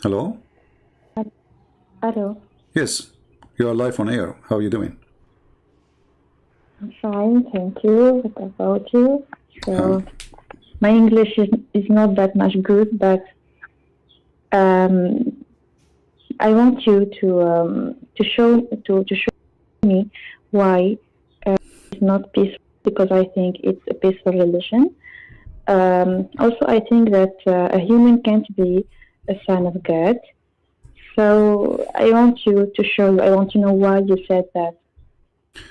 Hello? Hello. Yes, you are live on air. How are you doing? I'm fine, thank you. What about you? Uh, So, my English is not that much good, but I want you to show me why it's not peaceful, because I think it's a peaceful religion. Also, I think that a human can't be a son of God. So I want you to show. I want to know why you said that.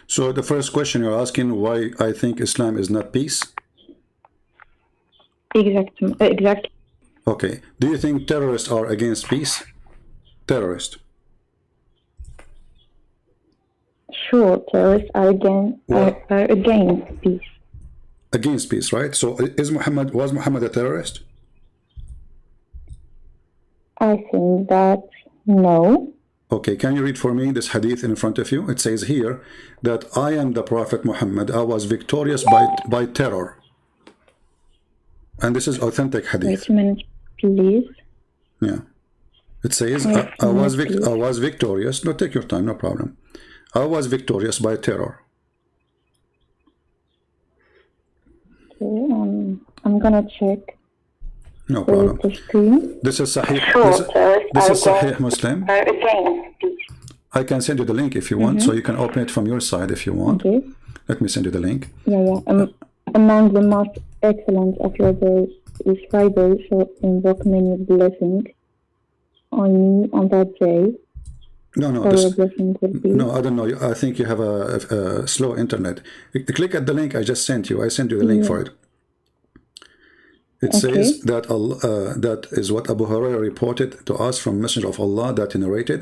so the first question you're asking why I think Islam is not peace? Exactly. Okay. Do you think terrorists are against peace? Terrorists. Sure, terrorists are Well, against peace. against peace, right? So was Muhammad a terrorist? I think that no. Okay, can you read for me this hadith in front of you? It says here that I am the Prophet Muhammad. I was victorious by terror. And this is authentic hadith. Wait a minute, please. Yeah. It says Wait a minute, please. I was victorious. No, take your time, no problem. I was victorious by terror. Okay, I'm gonna check No problem. the screen. This is Sahih. Sure, This is Sahih Muslim. against peace. I can send you the link if you want, so you can open it from your side if you want. Okay. Let me send you the link. Yeah. Among the most excellent of your days is Friday, so invoke many blessings on me on that day. No, Blessings will be. no, I don't know. I think you have a slow internet. Click at the link I just sent you. I sent you the link for it. It says that that is what Abu Hurairah reported to us from Messenger of Allah that he narrated,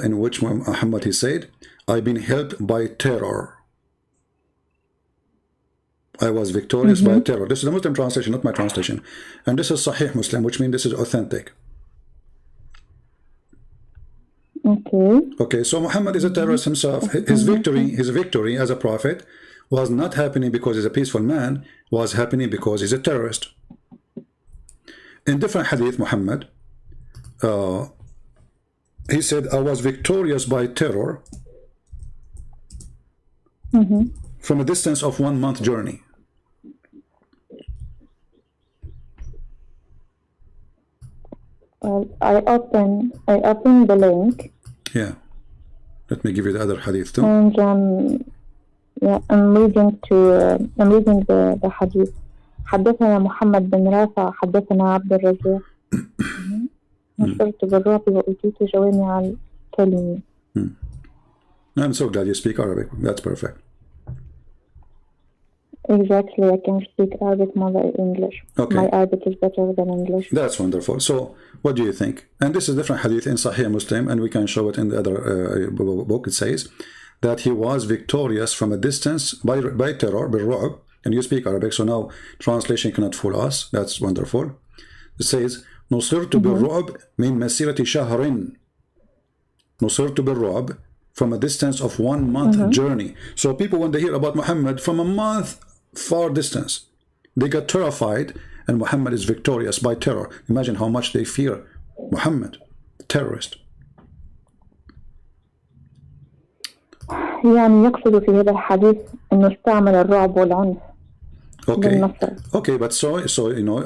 in which Muhammad he said, "I've been helped by terror. I was victorious by terror." This is the Muslim translation, not my translation. And this is Sahih Muslim, which means this is authentic. Okay, so Muhammad is a terrorist himself. His victory as a prophet was not happening because he's a peaceful man, was happening because he's a terrorist. In different hadith, Muhammad, he said, I was victorious by terror from a distance of 1 month journey. I open the link. Yeah. Let me give you the other hadith too. And I'm reading the hadith. حدثنا محمد بن رافع حدثنا عبد الرزاق نصرت بالرعب وأوتيت جوامع الكلم. I'm so glad you speak Arabic. That's perfect. Exactly, I can speak Arabic more than English. Okay. My Arabic is better than English. That's wonderful. So, what do you think? And this is different hadith in Sahih Muslim, and we can show it in the other book. It says that he was victorious from a distance by terror, بالرعب, and you speak Arabic, so now translation cannot fool us. That's wonderful. It says, نصرت بالرعب من مسيرة شهر. نصرت بالرعب from a distance of 1 month journey. So people, when they hear about Muhammad from a month far distance, they get terrified, and Muhammad is victorious by terror. Imagine how much they fear Muhammad, terrorist. يعني يقصد في هذا الحديث أنه استعمل الرعب والعنف. Okay, but so you know,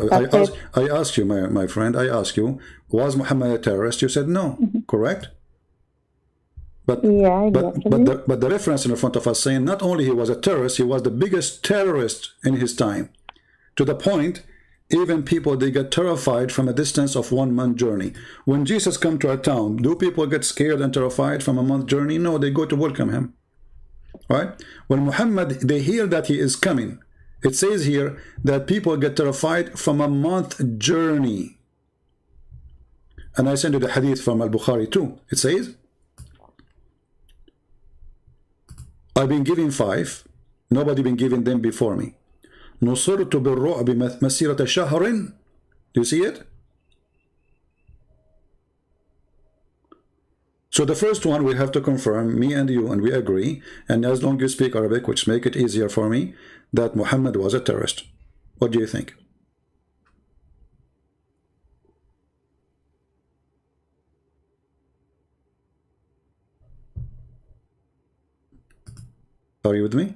I asked you, my friend, I asked you, was Muhammad a terrorist? You said no, correct? But but the reference in front of us saying not only he was a terrorist, he was the biggest terrorist in his time, to the point even people, they get terrified from a distance of 1 month journey. When Jesus come to a town, do people get scared and terrified from a month journey? No, they go to welcome him, right? When Muhammad, they hear that he is coming, it says here that people get terrified from a month journey. And I send you the hadith from Al-Bukhari too. It says, I've been given 5, nobody been given them before me. نصرت بالرعب مسيرة شهر. Do you see it? So the first one we have to confirm, me and you, and we agree, and as long as you speak Arabic, which make it easier for me, that Muhammad was a terrorist. What do you think? Are you with me?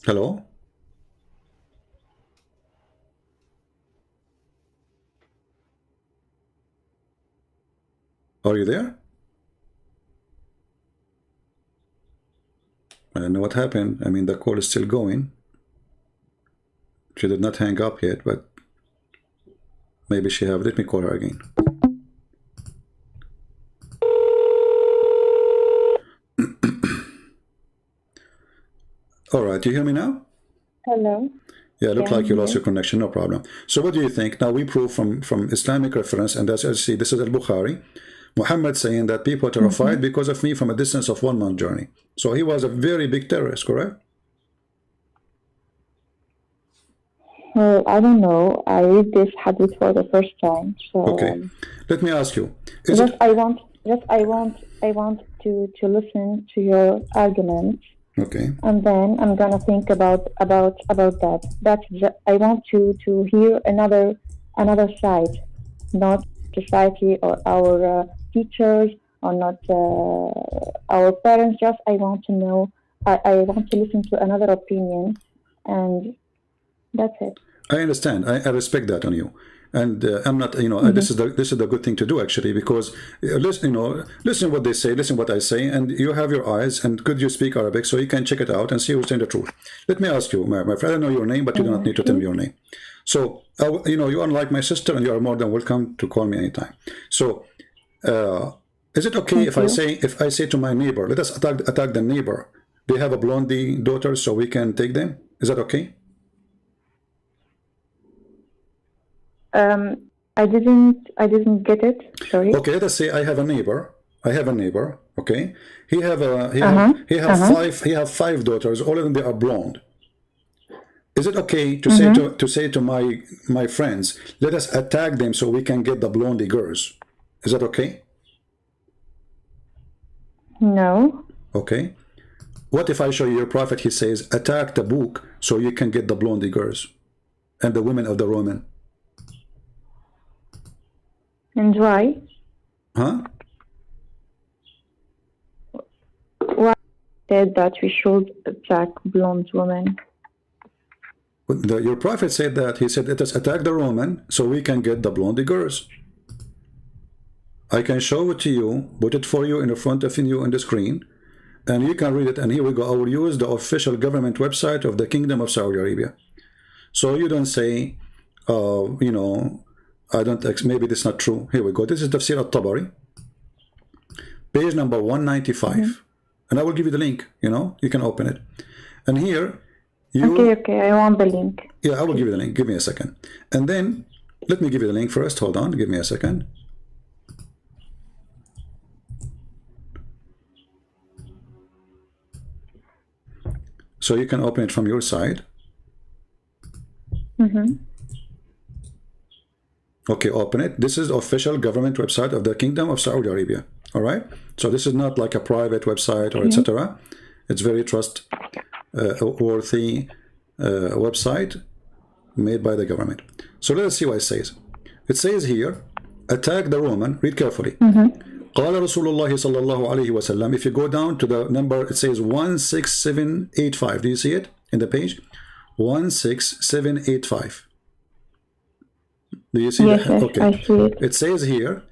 Hello? Are you there? I don't know what happened. I mean, the call is still going. She did not hang up yet, but maybe she have. Let me call her again. All right, you hear me now? Hello. Yeah, it looked like you lost your connection, no problem. So what do you think? Now we prove from Islamic reference, and as you see, this is al-Bukhari, Muhammad saying that people are terrified because of me from a distance of 1 month journey. So he was a very big terrorist, correct? Well, I don't know. I read this hadith for the first time. So okay, let me ask you. I want to listen to your arguments. Okay. And then I'm gonna think about that. I want to hear another side, not society or our teachers or not our parents. Just I want to know. I want to listen to another opinion, and that's it. I understand. I respect that on you. And I'm not, this is the good thing to do actually, because listen what they say, listen what I say, and you have your eyes, and could you speak Arabic so you can check it out and see who's saying the truth. Let me ask you, my friend, I don't know your name, but you do not need to tell me your name. So you are like my sister, and you are more than welcome to call me anytime. So is it okay if I say to my neighbor, let us attack the neighbor? They have a blondie daughter, so we can take them. Is that okay? I didn't get it. Sorry. Okay, let us say I have a neighbor. Okay, he have five daughters. All of them, they are blonde. Is it okay to say to my friends, let us attack them so we can get the blondie girls? Is that okay? No. Okay. What if I show you your prophet? He says, attack the book so you can get the blondie girls and the women of the Roman. And why? Huh? Why said that we should attack blonde women? Your prophet said that. He said, let us attack the Roman so we can get the blondie girls. I can show it to you, put it for you in the front of you on the screen, and you can read it. And here we go. I will use the official government website of the Kingdom of Saudi Arabia. So you don't say, I don't, maybe this is not true. Here we go. This is Tafsir al-Tabari, page number 195. And I will give you the link, you can open it. And here, Okay, I want the link. Yeah, I will give you the link. Give me a second. And then, let me give you the link first. Hold on, give me a second. So you can open it from your side. Okay, open it. This is the official government website of the Kingdom of Saudi Arabia. All right. So this is not like a private website or etc. It's very trustworthy website made by the government. So let us see what it says. It says here, attack the Roman. Read carefully. قال رسول الله صلى الله عليه وسلم. If you go down to the number, it says 16785. Do you see it in the page? 16785. Do you see that? Okay. I see it. It says here,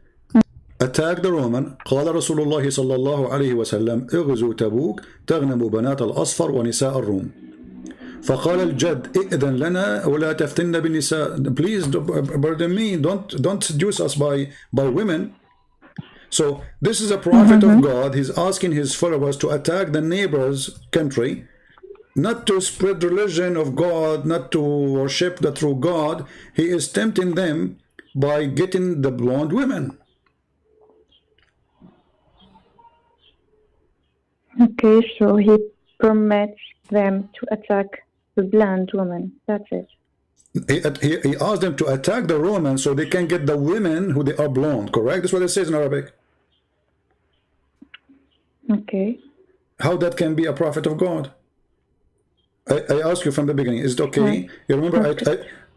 attack the Roman. قال رسول الله صلى الله عليه وسلم اغزوا تبوك تغنموا بنات الأصفر ونساء الروم. فقال الجد ائذن لنا ولا تفتن بالنساء. Please, pardon me, don't seduce us by women. So this is a prophet of God. He's asking his followers to attack the neighbor's country, not to spread religion of God, not to worship the true God. He is tempting them by getting the blonde women. Okay, so he permits them to attack the blonde women. That's it. He asked them to attack the Romans so they can get the women who they are blonde, correct? That's what it says in Arabic. Okay. How that can be a prophet of God? I asked you from the beginning, is it okay? You remember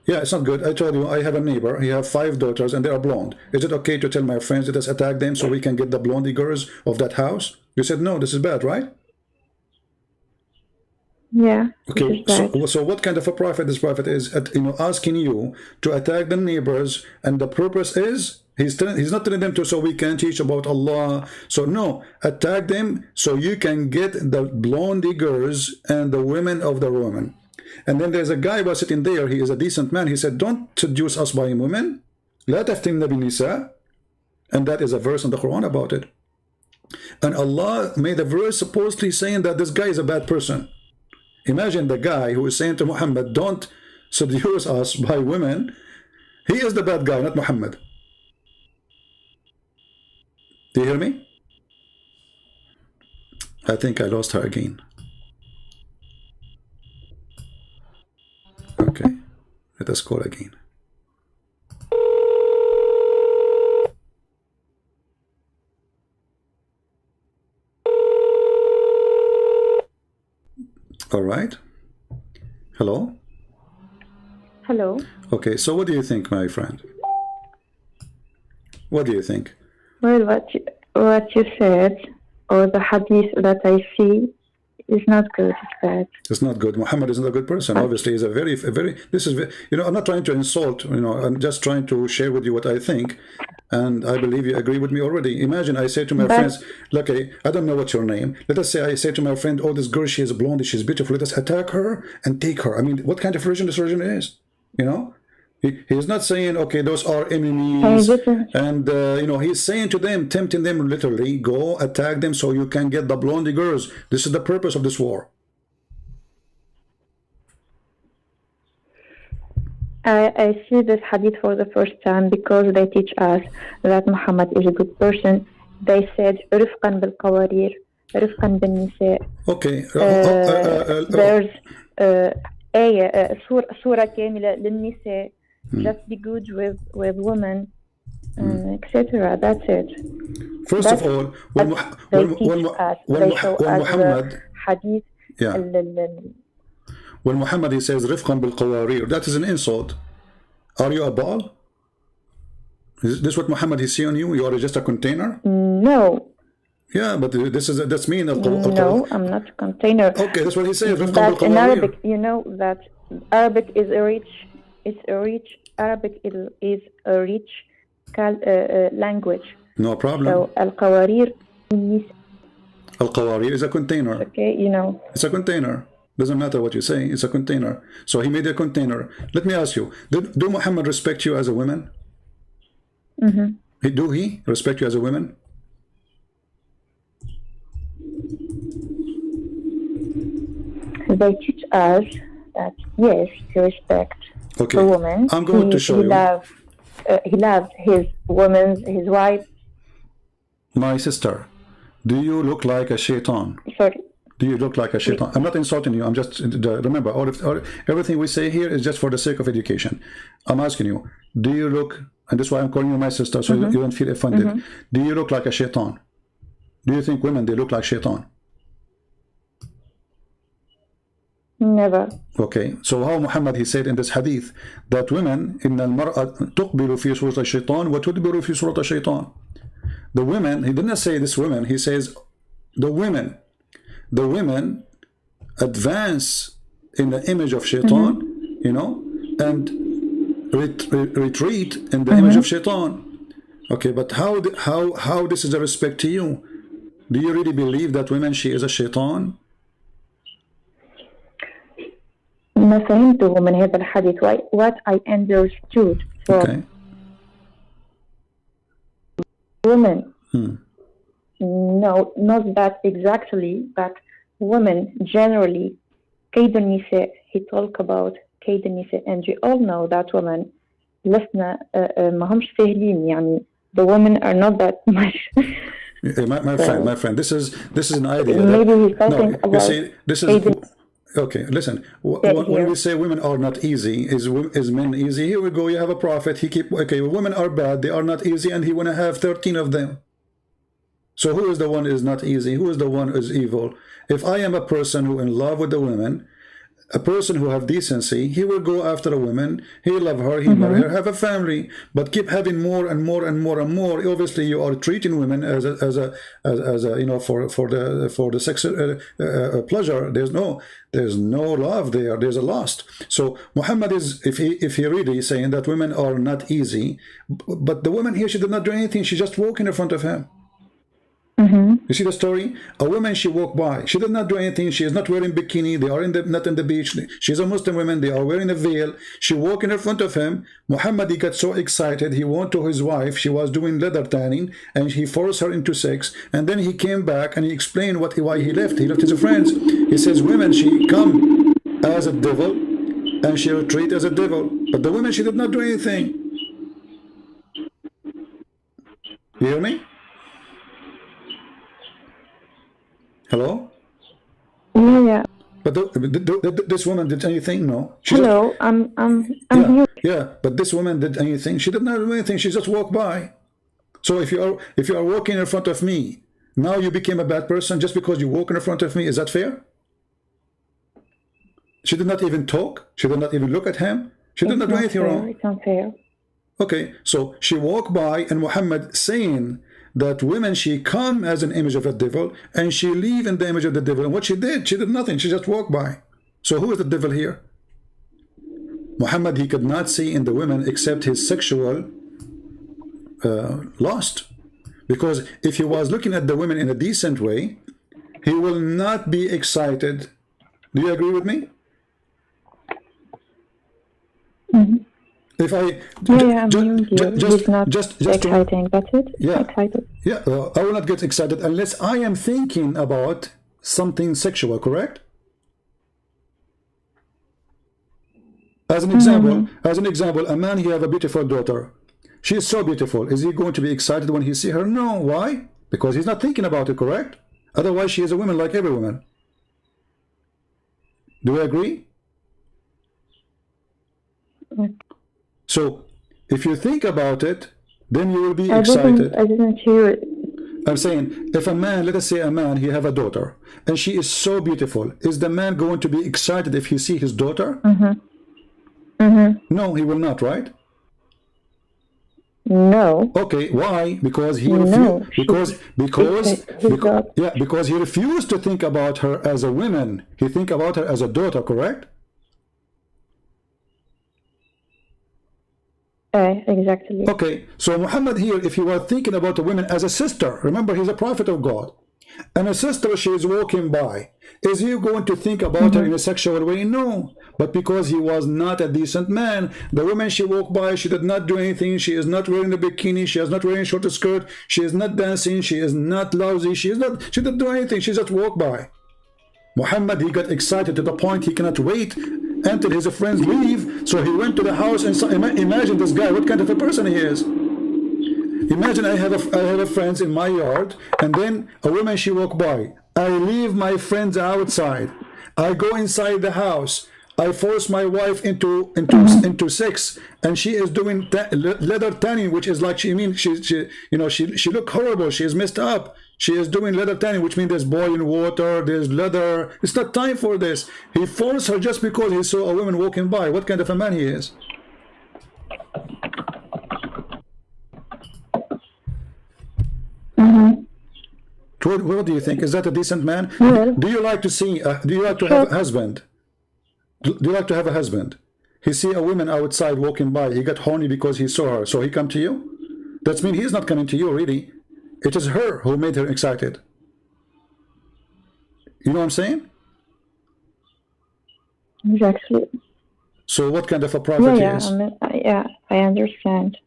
Yeah, it's not good. I told you I have a neighbor. He have 5 daughters and they are blonde. Is it okay to tell my friends, let us attack them so we can get the blondie girls of that house? You said no, this is bad, right? Yeah. Okay, so what kind of a prophet this prophet is, asking you to attack the neighbors, and the purpose is he's not telling them to so we can teach about Allah. So no, attack them so you can get the blondie girls and the women of the women. And then there's a guy was sitting there. He is a decent man. He said, "Don't seduce us by women. لا تفتن بالنساء." And that is a verse in the Quran about it. And Allah made a verse supposedly saying that this guy is a bad person. Imagine the guy who is saying to Muhammad, don't seduce us by women. He is the bad guy, not Muhammad. Do you hear me? I think I lost her again. Okay, let us call again. All right. Hello? Hello. Okay, so what do you think, my friend? What do you think? Well, what you said, or the hadith that I see, is not good. It's bad. It's not good. Muhammad is not a good person. Obviously, he's a very, this is, I'm not trying to insult, I'm just trying to share with you what I think. And I believe you agree with me already. Imagine I say to my friends, look, I don't know what's your name. Let us say I say to my friend, oh, this girl, she is blonde, she's beautiful. Let us attack her and take her. I mean, what kind of religion this religion is? He's not saying, okay, those are enemies. And, he's saying to them, tempting them literally, go attack them so you can get the blondie girls. This is the purpose of this war. I see this hadith for the first time because they teach us that Muhammad is a good person. They said, رفقا بالقوارير, رفقا بالنساء. Okay. There's surah كاملة للنساء. Just be good with women, etc. That's it. First of all, when Muhammad, hadith, yeah. When Muhammad he says رفقا بالقوارير, that is an insult. Are you a ball? Is this what Muhammad is saying on you? You are just a container? No. Yeah, but that's mean. No, I'm not a container. Okay, that's what he says. But in Arabic, you know that Arabic is a rich. Arabic is a rich language. No problem. So al-qawarir. Al-qawarir is a container. Okay, It's a container. Doesn't matter what you say. It's a container. So he made a container. Let me ask you: do Muhammad respect you as a woman? Do he respect you as a woman? They teach us that yes, he respects the woman. I'm going to show you. He loves his woman, his wife. My sister, do you look like a shaitan? Sorry. Do you look like a shaitan? I'm not insulting you. I'm just, remember, everything we say here is just for the sake of education. I'm asking you, do you look, and that's why I'm calling you my sister, so you don't feel offended. Do you look like a shaitan? Do you think women, they look like shaitan? Never. Okay, so how Muhammad, he said in this hadith, that women, إن المرأة تقبل في صورة الشيطان وتدبر في صورة الشيطان. The women, he didn't say this women, he says the women advance in the image of shaitan, and retreat in the image of shaitan. Okay, but how this is a respect to you? Do you really believe that women, she is a shaitan? ما فهمته من هذا الحديث. What I understood from women. No, not that exactly, but women generally, كيد النساء, he talk about كيد النساء, and we all know that women لسنا ما همش سهلين, يعني the women are not that much. my friend, this is an idea. Maybe he's talking about. You see, this is. Okay, listen. When we say women are not easy, is men easy? Here we go. You have a prophet. Women are bad. They are not easy, and he want to have 13 of them. So who is the one who is not easy? Who is the one who is evil? If I am a person who in love with the women, a person who have decency, he will go after a woman, he love her, he marry her, have a family. But keep having more and more and more and more. Obviously, you are treating women as a you know, for the sex pleasure. There's no love there. There's a lust. So Muhammad is, if he really is saying that women are not easy, but the woman here, she did not do anything. She just walked in front of him. You see the story? A woman, she walked by. She did not do anything. She is not wearing bikini. They are not in the beach. She's a Muslim woman. They are wearing a veil. She walked in front of him. Muhammad, he got so excited. He went to his wife. She was doing leather tanning, and he forced her into sex. And then he came back and he explained why he left. He left his friends. He says, women, she come as a devil and she retreat as a devil. But the woman, she did not do anything. You hear me? Hello? Yeah. But this woman did anything? No. Hello, I'm here. Yeah, but this woman did anything? She did not do anything. She just walked by. So if you are walking in front of me, now you became a bad person just because you walk in front of me. Is that fair? She did not even talk. She did not even look at him. She did not do anything wrong. It's unfair. Okay, so she walked by, and Muhammad saying that women, she come as an image of a devil and she leave in the image of the devil. And what she did nothing. She just walked by. So who is the devil here? Muhammad, he could not see in the women except his sexual lust. Because if he was looking at the women in a decent way, he will not be excited. Do you agree with me? If I just exciting, that's it. Yeah, excited. Yeah. I will not get excited unless I am thinking about something sexual. Correct? As an example, a man, he have a beautiful daughter. She is so beautiful. Is he going to be excited when he see her? No. Why? Because he's not thinking about it. Correct? Otherwise, she is a woman like every woman. Do we agree? So, if you think about it, then you will be excited. I didn't hear it. I'm saying, if a man, let us say a man, he have a daughter, and she is so beautiful, is the man going to be excited if he see his daughter? No, he will not, right? No. Okay, why? Because he refused. Because he refused to think about her as a woman. He think about her as a daughter, correct? Exactly. Okay, so Muhammad here, if you are thinking about a woman as a sister, remember he's a prophet of God, and a sister, she is walking by, is he going to think about her in a sexual way? No. But because he was not a decent man, the woman, she walked by, she did not do anything. She is not wearing a bikini, she is not wearing a short skirt, she is not dancing, she is not lousy, she didn't do anything, she just walked by. Muhammad, he got excited to the point he cannot wait until his friends leave, so he went to the house and saw, imagine this guy, what kind of a person he is. Imagine I have a friends in my yard, and then a woman, she walk by. I leave my friends outside. I go inside the house. I force my wife into sex, and she is doing leather tanning, which is like she look horrible. She is messed up. She is doing leather tanning, which means there's boiling water, there's leather. It's not time for this. He forced her just because he saw a woman walking by. What kind of a man he is? What do you think? Is that a decent man? Yeah. Do you like to see? Do you like to have a husband? Do you like to have a husband? He see a woman outside walking by. He got horny because he saw her. So he come to you? That means he's not coming to you, really. It is her who made her excited. You know what I'm saying? Exactly. So what kind of a prophet he is? I understand.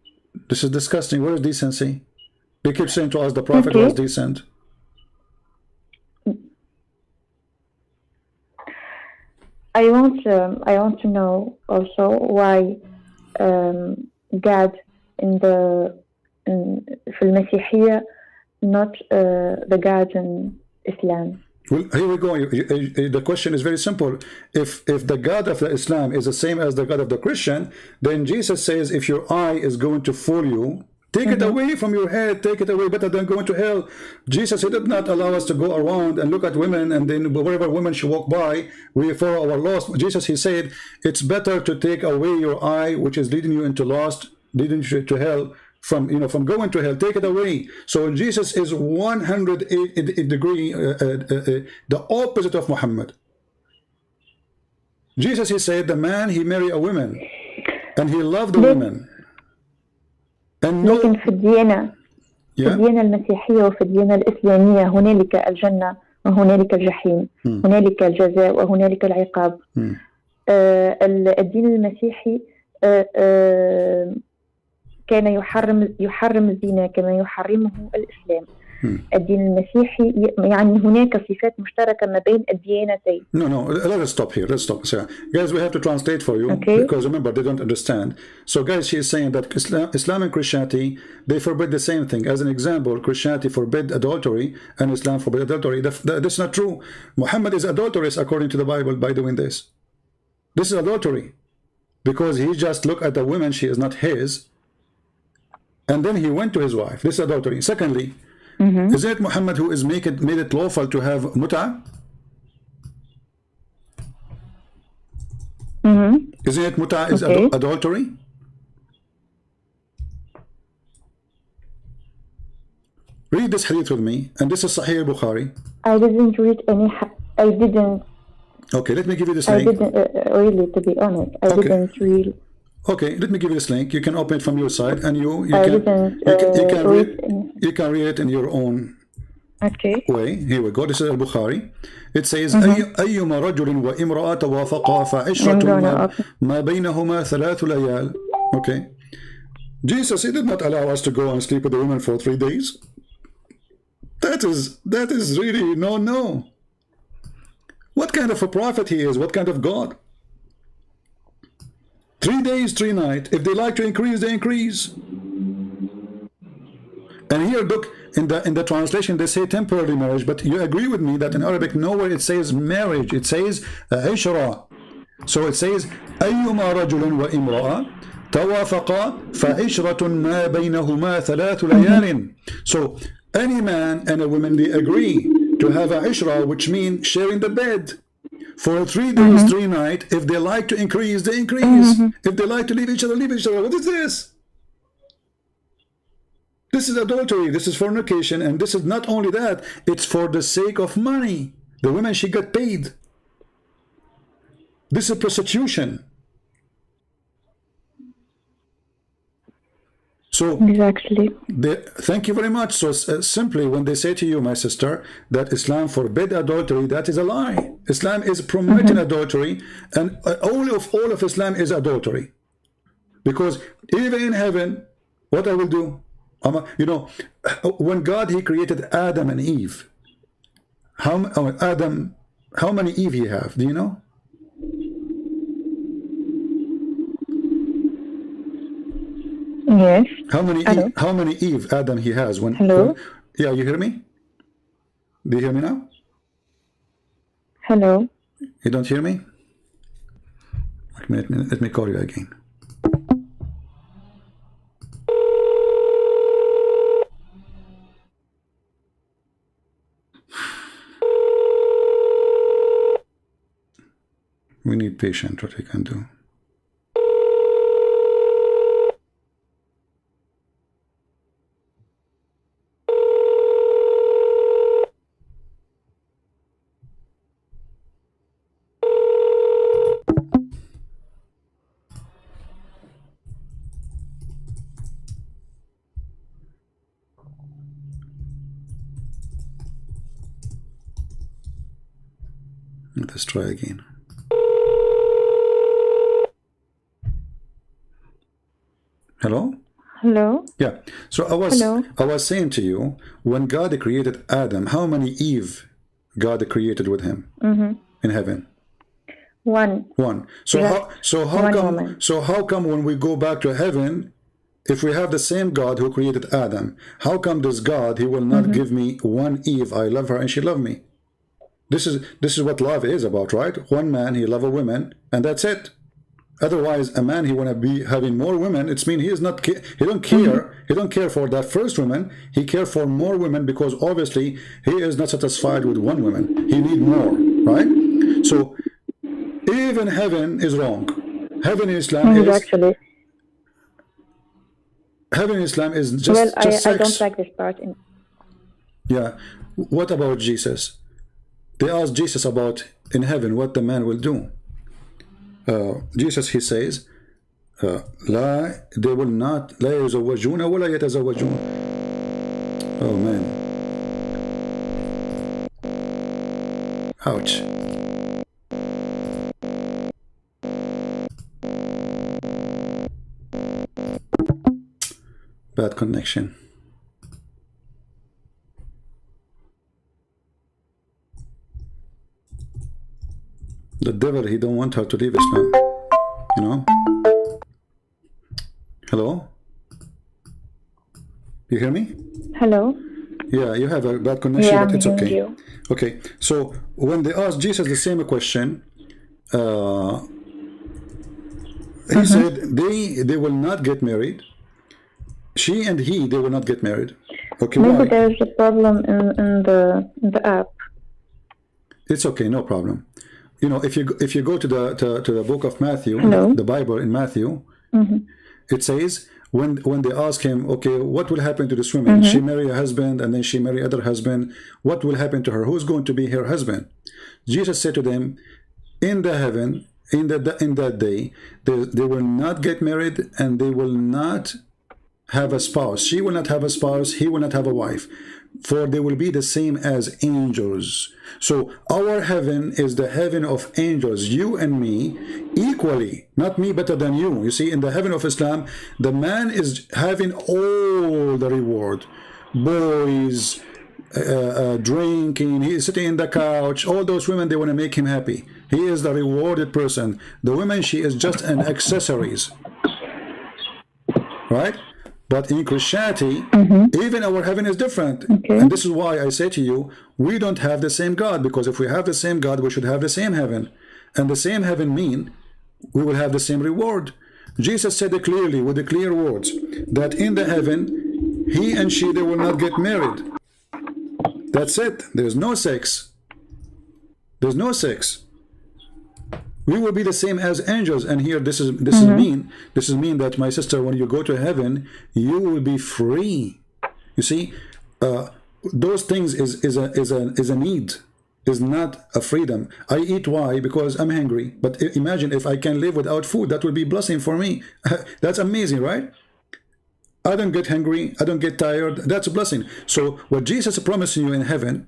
This is disgusting. Where is decency? They keep saying to us the prophet was decent. I want to know also why God في المسيحية not the God in Islam. Well, here we go. The question is very simple. If the God of the Islam is the same as the God of the Christian, then Jesus says, if your eye is going to fool you, Take it away from your head. Take it away. Better than going to hell. Jesus, he did not allow us to go around and look at women, and then wherever women she walk by, we follow our lost. Jesus, he said, it's better to take away your eye, which is leading you into lost, leading you to hell, from from going to hell. Take it away. So Jesus is 180 degree the opposite of Muhammad. Jesus, he said, the man, he married a woman and he loved the women. لكن في الديانة المسيحية وفي الديانة الإسلامية هنالك الجنة وهنالك الجحيم، هنالك الجزاء وهنالك العقاب. الدين المسيحي كان يحرم الزنا كما يحرمه الإسلام. الدين المسيحي يعني هناك صفات مشتركة ما بين الديانتين. No, let us stop here. Let's stop. So, guys, we have to translate for you, because remember, they don't understand. So, guys, she is saying that Islam and Christianity, they forbid the same thing. As an example, Christianity forbid adultery and Islam forbid adultery. That's not true. Muhammad is adulterous according to the Bible by doing this. This is adultery, because he just looked at the woman, she is not his, and then he went to his wife. This is adultery. Secondly, isn't it Muhammad who is made it lawful to have Mut'a? Isn't it Mut'a is adultery? Read this hadith with me, and this is Sahih Bukhari. I didn't read any. I didn't. Okay, let me give you this link. I didn't really, to be honest. I didn't really. Okay, let me give you this link. You can open it from your side, and you can read it in your own way. Here we go. This is Al-Bukhari. It says, أيما رجل وامرأة توافقا فعشرة ما بينهما ثلاث ليال. Okay. Jesus, he did not allow us to go and sleep with the woman for 3 days. That is really no. What kind of a prophet he is? What kind of God? 3 days, 3 nights. If they like to increase, they increase. And here, look, in the translation, they say temporary marriage, but you agree with me that in Arabic, nowhere it says marriage. It says عشرة. So it says أيما رجل وامرأة توافقا فعشرة ما بينهما ثلاث ليال. So any man and a woman, they agree to have a ishra, which means sharing the bed for 3 days, 3 nights. If they like to increase, they increase. If they like to leave each other, leave each other. What is this? This is adultery. This is fornication. And this is not only that, it's for the sake of money. The woman, she got paid. This is prostitution. So exactly. Thank you very much. So simply, when they say to you, my sister, that Islam forbid adultery, that is a lie. Islam is promoting adultery, and all of Islam is adultery. Because even in heaven, what I will do, when God, he created Adam and Eve, how many Eve he have? Do you know? Yes. How many Eve Adam he has when? Hello. Yeah, you hear me? Do you hear me now? Hello. You don't hear me? Let me call you again. We need patience. What we can do. Let's try again. Hello? Hello? Yeah. So I was saying to you, when God created Adam, how many Eve God created with him in heaven? One. So how come when we go back to heaven, if we have the same God who created Adam, how come this God, he will not give me one Eve? I love her and she loved me. This is what love is about, right? One man, he loves a woman, and that's it. Otherwise, a man, he want to be having more women. It's mean he is not, he don't care. He don't care for that first woman. He care for more women because obviously he is not satisfied with one woman. He need more, right? So even heaven is wrong. Heaven in Islam is actually. Heaven in Islam is just sex. I don't like this part. Yeah. What about Jesus? They asked Jesus about in heaven what the man will do. Jesus, he says, لا, they will not, لا يزوجون ولا يتزوجون. Oh man. Ouch. Bad connection. The devil, he don't want her to leave Islam, you know. Hello, you hear me? Hello. Yeah, you have a bad connection, yeah, but it's okay. You. Okay, so when they asked Jesus the same question, he said they will not get married. She and he, they will not get married. Okay, maybe why? There's a problem in the app. It's okay, no problem. You know, if you go to the book of Matthew, Hello? the Bible in Matthew, it says when they ask him, okay, what will happen to this woman? She marry a husband and then she marry other husband. What will happen to her? Who's going to be her husband? Jesus said to them, in the heaven, in that day, they will not get married and they will not have a spouse. She will not have a spouse. He will not have a wife. For they will be the same as angels. So our heaven is the heaven of angels, you and me equally, not me better than you. You see, in the heaven of Islam, the man is having all the reward. Boys, drinking, he is sitting in the couch, all those women, they want to make him happy. He is the rewarded person. The woman, she is just an accessories. Right? But in Christianity, even our heaven is different. Okay. And this is why I say to you, we don't have the same God, because if we have the same God, we should have the same heaven. And the same heaven mean we will have the same reward. Jesus said it clearly, with the clear words, that in the heaven, he and she, they will not get married. That's it. There's no sex. There's no sex. We will be the same as angels, and here this is mean. This is mean that, my sister, when you go to heaven, you will be free. You see, those things is a need, is not a freedom. I eat why? Because I'm hungry. But imagine if I can live without food, that would be a blessing for me. That's amazing, right? I don't get hungry. I don't get tired. That's a blessing. So what Jesus promised you in heaven,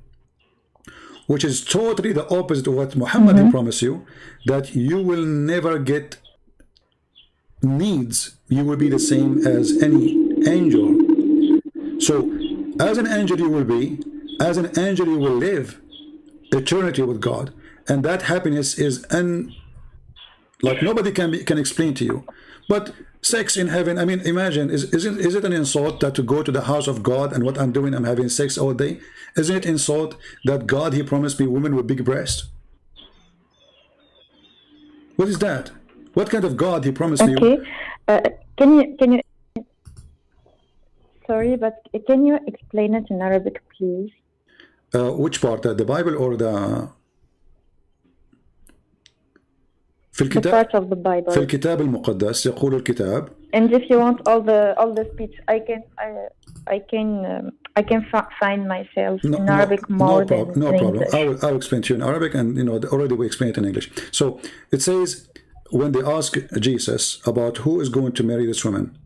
which is totally the opposite of what Muhammad promised you, that you will never get needs. You will be the same as any angel. So, as an angel you will be, as an angel you will live eternity with God. And that happiness is like nobody can explain to you. But sex in heaven, I mean, imagine, is it an insult that to go to the house of God and what I'm doing, I'm having sex all day? Isn't it insult that God, he promised me women with big breasts? What is that? What kind of God he promised me? Okay, can you sorry, but can you explain it in Arabic, please? Which part? The Bible or the في الكتاب? The part of the Bible. في الكتاب المقدس يقول الكتاب. And if you want all the speech, I can find myself in Arabic more than in problem. English. I'll explain to you in Arabic, and you know already we explained it in English. So it says, when they ask Jesus about who is going to marry this woman,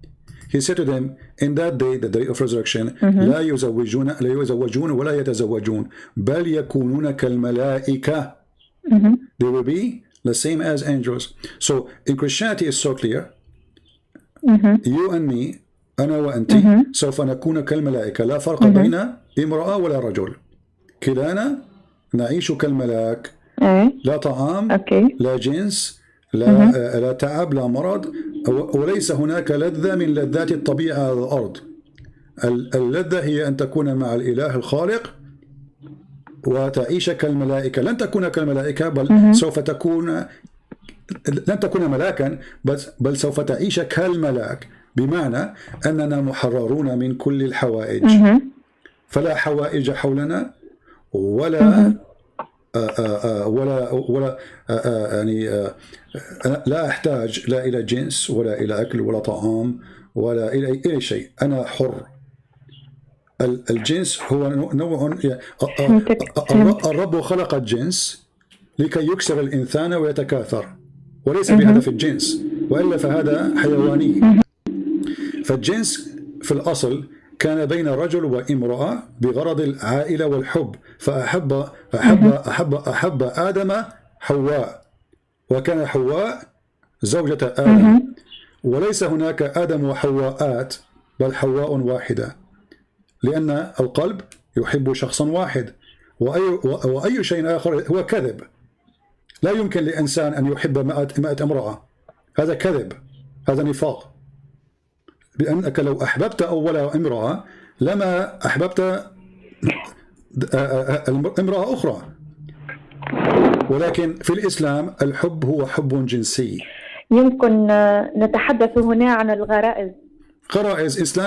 he said to them, in that day, the day of resurrection, لا يزوجون ولا يتزوجون بل يكونون كالملائكة. They will be the same as angels. So in Christianity it's so clear. You and me, أنا وأنت سوف نكون كالملائكة لا فرق بين امرأة ولا رجل. كلانا نعيش كالملاك. لا طعام لا جنس لا تعب لا مرض، وليس هناك لذة من لذات الطبيعة على الأرض. اللذة هي أن تكون مع الإله الخالق وتعيش كالملائكة. لن تكون كالملائكة، بل سوف تكون لن تكون ملاكا بل سوف تعيش كالملاك، بمعنى أننا محررون من كل الحوائج، فلا حوائج حولنا ولا يعني لا أحتاج لا إلى جنس ولا إلى أكل ولا طعام ولا إلى أي شيء. أنا حر. الجنس هو نوع، الرب خلق الجنس لكي يكسر الإنسان ويتكاثر، وليس بهدف الجنس، وإلا فهذا حيواني. فالجنس في الأصل كان بين رجل وامرأة بغرض العائلة والحب، فأحب آدم حواء، وكان حواء زوجة آدم، وليس هناك آدم وحواءات، بل حواء واحدة، لأن القلب يحب شخصا واحد، وأي شيء آخر هو كذب. لا يمكن لإنسان أن يحب 100 امرأة، هذا كذب، هذا نفاق. لأنك لو أحببت أول امرأة لما أحببت امرأة أخرى. ولكن في الإسلام الحب هو حب جنسي. يمكن نتحدث هنا عن الغرائز. غرائز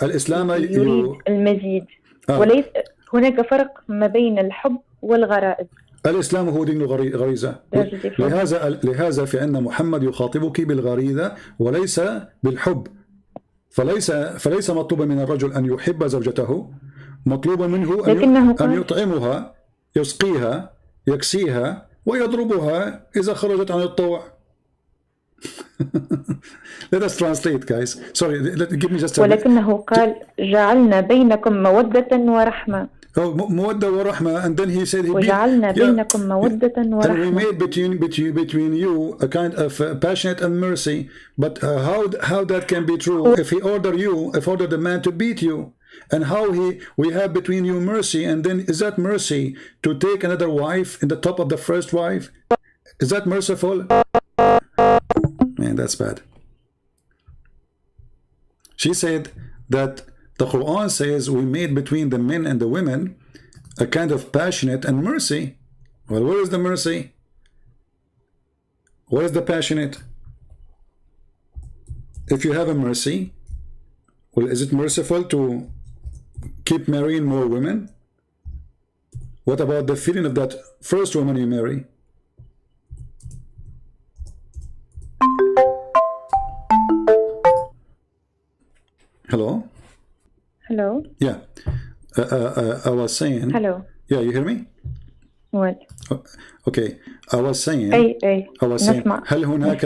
الإسلام يريد المزيد، وليس هناك فرق ما بين الحب والغرائز. الإسلام هو دين غريزة، لهذا فإن محمد يخاطبك بالغريزة وليس بالحب. فليس مطلوبا من الرجل أن يحب زوجته، مطلوبا منه أن يطعمها، يسقيها، يكسيها، ويضربها إذا خرجت عن الطوع. Let us translate, guys. Sorry, give me just a... ولكنه قال جعلنا بينكم مودة ورحمة. مودة ورحمة, and then he said وجعلنا بينكم مودة ورحمة. And we made between you a kind of passionate and mercy. But how that can be true if he ordered the man to beat you? And how we have between you mercy, and then is that mercy to take another wife in the top of the first wife? Is that merciful? Man, that's bad. She said that the Quran says we made between the men and the women a kind of passionate and mercy. Well, where is the mercy? Where is the passionate? If you have a mercy, well, is it merciful to keep marrying more women? What about the feeling of that first woman you marry? Hello? Hello? Yeah. I was saying... Hello. Yeah, you hear me? What? Okay. I was saying... I was saying... هل هناك...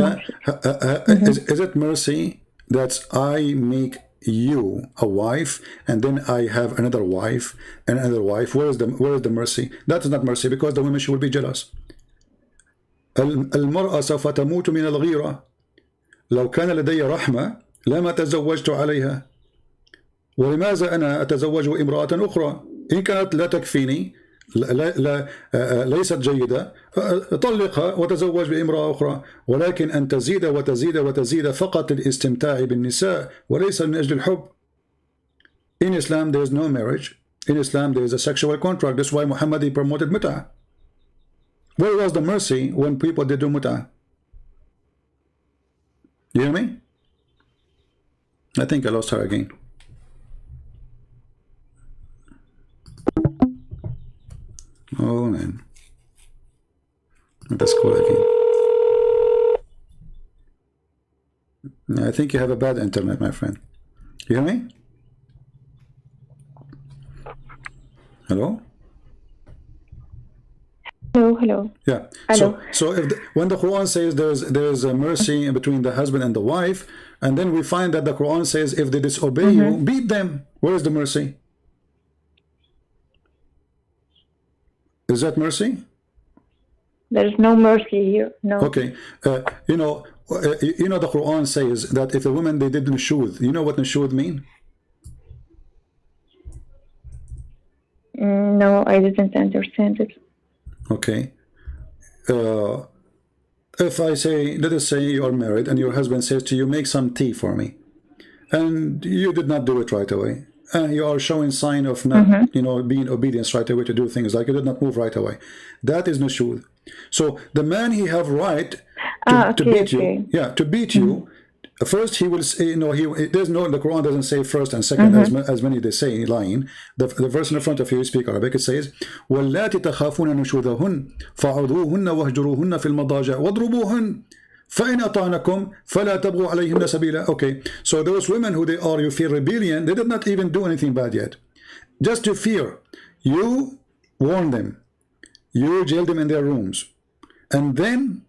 is it mercy that I make you a wife and then I have another wife and another wife? Where is the mercy? That is not mercy, because the women should be jealous. المرأة سوف تموت من الغيرة. لو كان لدي رحمة لما تزوجت عليها. ولماذا أنا أتزوج امرأة أخرى؟ إن كانت لا تكفيني، ليست جيدة، طلقها وتزوج بامرأة أخرى. ولكن أن تزيد وتزيد وتزيد فقط للاستمتاع بالنساء وليس من أجل الحب. In Islam there is no marriage. In Islam there is a sexual contract. That's why Muhammad promoted Mut'a. Where was the mercy when people did do Mut'a? You hear me? I think I lost her again. Oh man, let's call again. I think you have a bad internet, my friend. You hear me? Hello? Hello. Yeah. Hello. So when the Quran says there's a mercy between the husband and the wife, and then we find that the Quran says if they disobey you, beat them. Where is the mercy? Is that mercy? There is no mercy here. No. Okay. You know the Quran says that if a woman they did nushud, you know what nushud mean? No, I didn't understand it. Okay. If I say, let us say you are married and your husband says to you, make some tea for me, and you did not do it right away. You are showing sign of not, being obedient right away to do things, like you did not move right away. That is nushud. So the man, he have right to beat you. Yeah, to beat you. First, he will say, there's no, the Quran doesn't say first and second, as many they say, lying. The verse in the front of you, speak Arabic, it says, وَاللَّاتِ تَخَافُونَ نُشُوذَهُنَّ فَعُذُوهُنَّ وَاهْجُرُوهُنَّ فِي الْمَضَاجِعِ وَاضْرُبُوهُنَّ فَإِنْ أَطَعْنَكُمْ فَلَا تَبْغُوا عَلَيْهِنَّ سَبِيلًا. Okay, so those women who you feel rebellion, they did not even do anything bad yet. Just to fear. You warn them. You jail them in their rooms. And then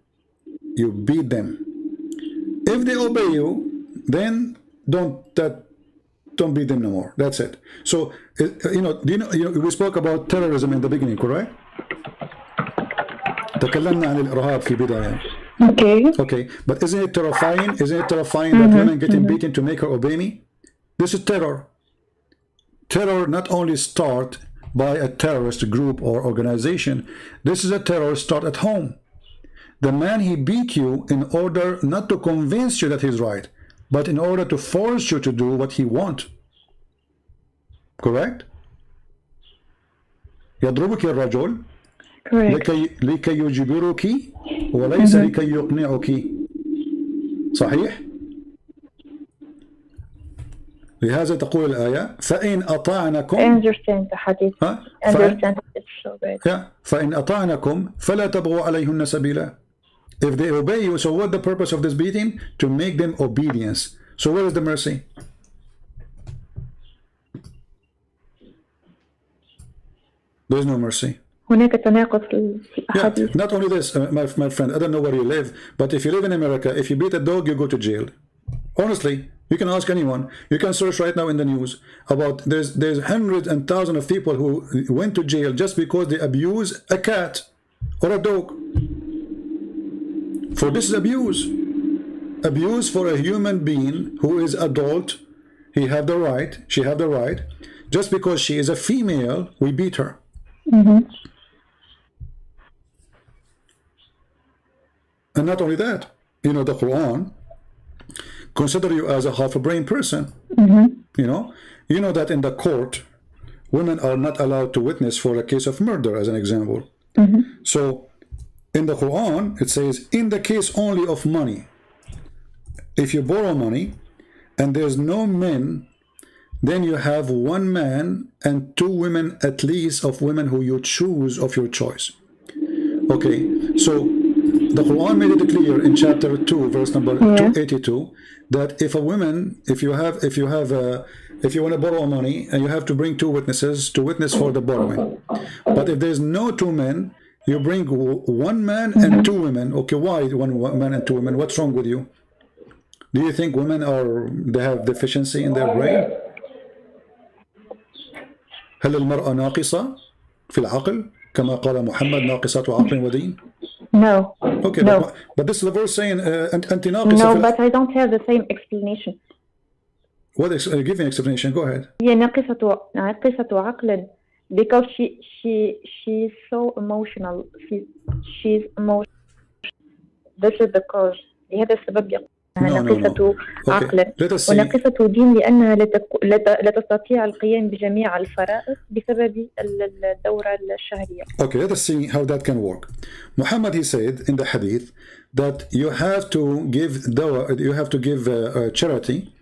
you beat them. If they obey you, then don't beat them no more. That's it. So we spoke about terrorism in the beginning, correct? تكلمنا عن الإرهاب في البداية. Okay, but isn't it terrifying? Isn't it terrifying that women getting beaten to make her obey me? This is terror. Terror not only start by a terrorist group or organization. This is a terror start at home. The man, he beat you in order not to convince you that he's right, but in order to force you to do what he wants. Correct? يضربك الرجل لكي يجبرك وليس لكي يقنعك. صحيح؟ لهذا تقول الآية فإن أطعنكم. I understand the hadith. Understand it so good. فإن أطعنكم فلا تبغوا عليهن سبيلا. If they obey you, so what the purpose of this beating? To make them obedience. So where is the mercy? There is no mercy. هناك تناقض في الأحاديث. Not only this, my friend, I don't know where you live, but if you live in America, if you beat a dog, you go to jail. Honestly, you can ask anyone. You can search right now in the news about there's hundreds and thousands of people who went to jail just because they abuse a cat or a dog. For this is abuse. Abuse for a human being who is adult. He have the right, she have the right. Just because she is a female, we beat her. And not only that, the Quran consider you as a half-a-brain person. You know that in the court, women are not allowed to witness for a case of murder, as an example. So in the Quran, it says, in the case only of money, if you borrow money and there's no men, then you have one man and two women at least of women who you choose of your choice. Okay, so the Quran made it clear in chapter 2, verse number 282, that if a woman, if you want to borrow money and you have to bring two witnesses to witness for the borrowing, but if there's no two men, you bring one man and two women. Okay, why one man and two women? What's wrong with you? Do you think women they have deficiency in their brain? هل المرأة ناقصة في العقل كما قال محمد ناقصة عقل ودين? No. Okay, no. But this is the verse saying أنت ناقصة. No, but I don't have the same explanation. What? Give me an explanation. Go ahead. هي ناقصة عقل. Because she's so emotional. She's emotional. This is the cause. لهذا السبب ناقصة عقل وناقصة دين لأنها لا تستطيع القيام بجميع الفرائض بسبب الدورة الشهرية. Okay, let us see how that can work. Muhammad, he said in the hadith that you have to give charity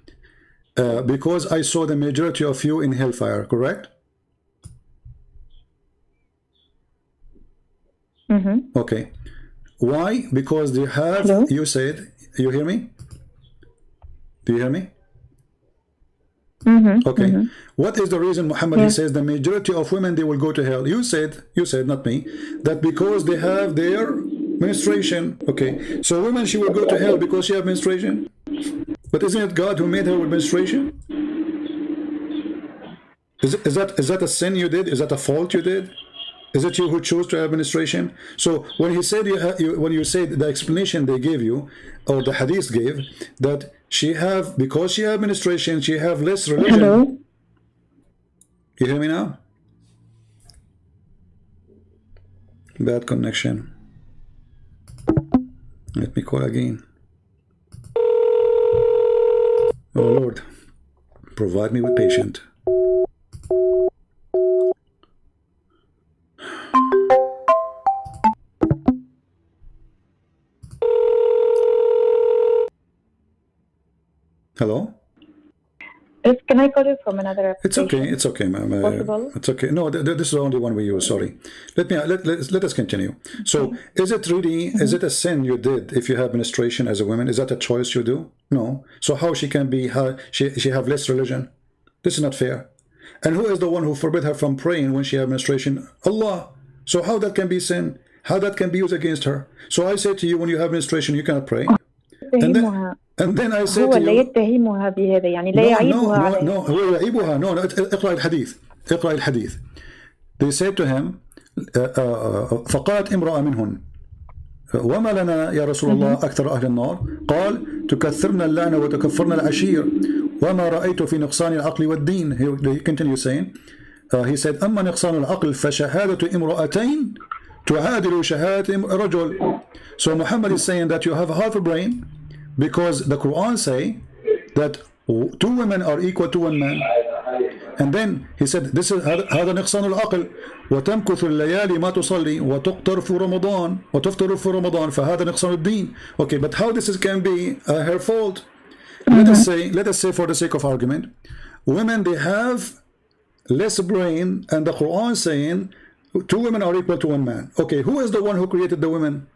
because I saw the majority of you in hellfire, correct? Okay. Why? Because they have. Hello? You said. You hear me? Do you hear me? Okay. What is the reason, Muhammad? He says the majority of women, they will go to hell. You said, not me, that because they have their menstruation. Okay. So women, she will go to hell because she have menstruation. But isn't it God who made her with menstruation? Is that a sin you did? Is that a fault you did? Is it you who chose to have menstruation? So when he said when you said the explanation they gave you, or the hadith gave, that because she have menstruation, she have less religion. Hello? You hear me now? Bad connection. Let me call again. Oh Lord, provide me with patience. Hello? Can I call you from another application? It's okay, ma'am. Possible? It's okay. No, this is the only one we use. Sorry. Let us continue. So, is it really? Is it a sin you did if you have menstruation as a woman? Is that a choice you do? No. So how she can be? She have less religion? This is not fair. And who is the one who forbid her from praying when she have menstruation? Allah. So how that can be sin? How that can be used against her? So I say to you, when you have menstruation, you cannot pray. And then I say to you, لا يتهمها بهذا يعني لا يعيبها عليه. هو يعيبها. No, اقرأ الحديث. اقرأ الحديث. They said to him, فقالت امرأة منهن وما لنا يا رسول الله أكثر أهل النار قال تكثرنا اللعنة وتكفرنا العشير وما رأيت في نقصان العقل والدين. He continued saying, he said أما نقصان العقل فشهادة امرأتين تعادل شهادة رجل. So Muhammad is saying that you have half a brain, because the Quran say that 2 women are equal to 1 man. And then he said, this is هذا نقصان العقل وتمكث الليالي ما تصلي وتقتر في رمضان وتفطر في رمضان فهذا نقصان الدين. Okay, but how this can be her fault? Let us say for the sake of argument, women, they have less brain, and the Quran saying 2 women are equal to 1 man. Okay, who is the one who created the women?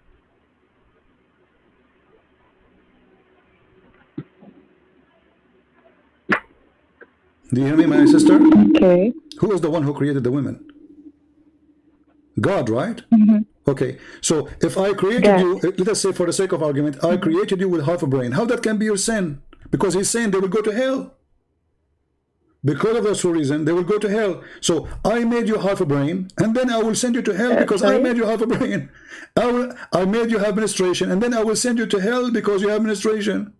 Do you hear me, my sister? Okay. Who is the one who created the women? God, right? Okay, so if I created you, let us say for the sake of argument, I created you with half a brain. How that can be your sin? Because he's saying they will go to hell. Because of this reason, they will go to hell. So I made you half a brain, and then I will send you to hell because I made you half a brain. I made you have menstruation, and then I will send you to hell because you have menstruation.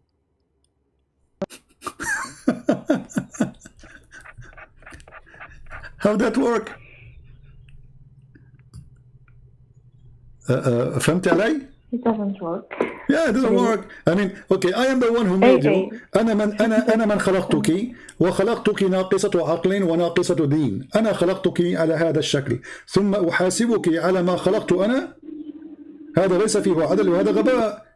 How that work? فهمت علي? It doesn't work. Yeah, it doesn't work. I mean, okay, I am the one who made you. أنا من خلقتك وخلقتك ناقصة عقل وناقصة دين. أنا خلقتك على هذا الشكل ثم أحاسبك على ما خلقت أنا. هذا ليس فيه عدل وهذا غباء.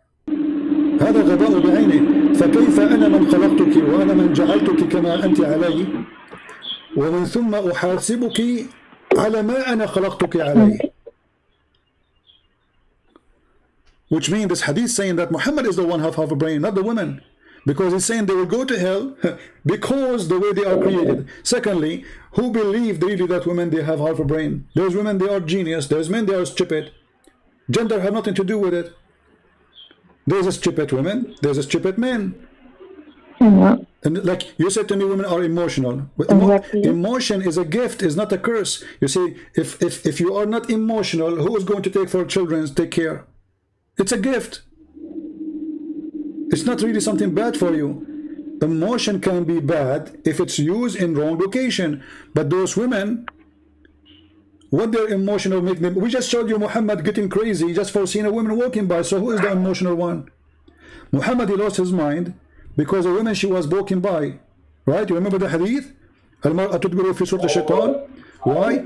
هذا غباء بعينه. فكيف أنا من خلقتك وأنا من جعلتك كما أنت علي ومن ثم أحاسبك على ما أنا خلقتك عليه. Which means this hadith saying that Muhammad is the one who have half a brain, not the women. Because he's saying they will go to hell because the way they are created. Secondly, who believed really that women, they have half a brain? There's women, they are genius. There's men, they are stupid. Gender have nothing to do with it. There's a stupid women, there's a stupid men. And like you said to me, women are emotional. Emotion is a gift, is not a curse. You see, if you are not emotional, who is going to take for children, take care? It's a gift. It's not really something bad for you. Emotion can be bad if it's used in wrong location. But those women, what their emotional make them? We just showed you Muhammad getting crazy just for seeing a woman walking by. So who is the emotional one? Muhammad, he lost his mind because a woman, she was walking by. Right? You remember the hadith? المرأة تدبر في سورة الشيطان. Why?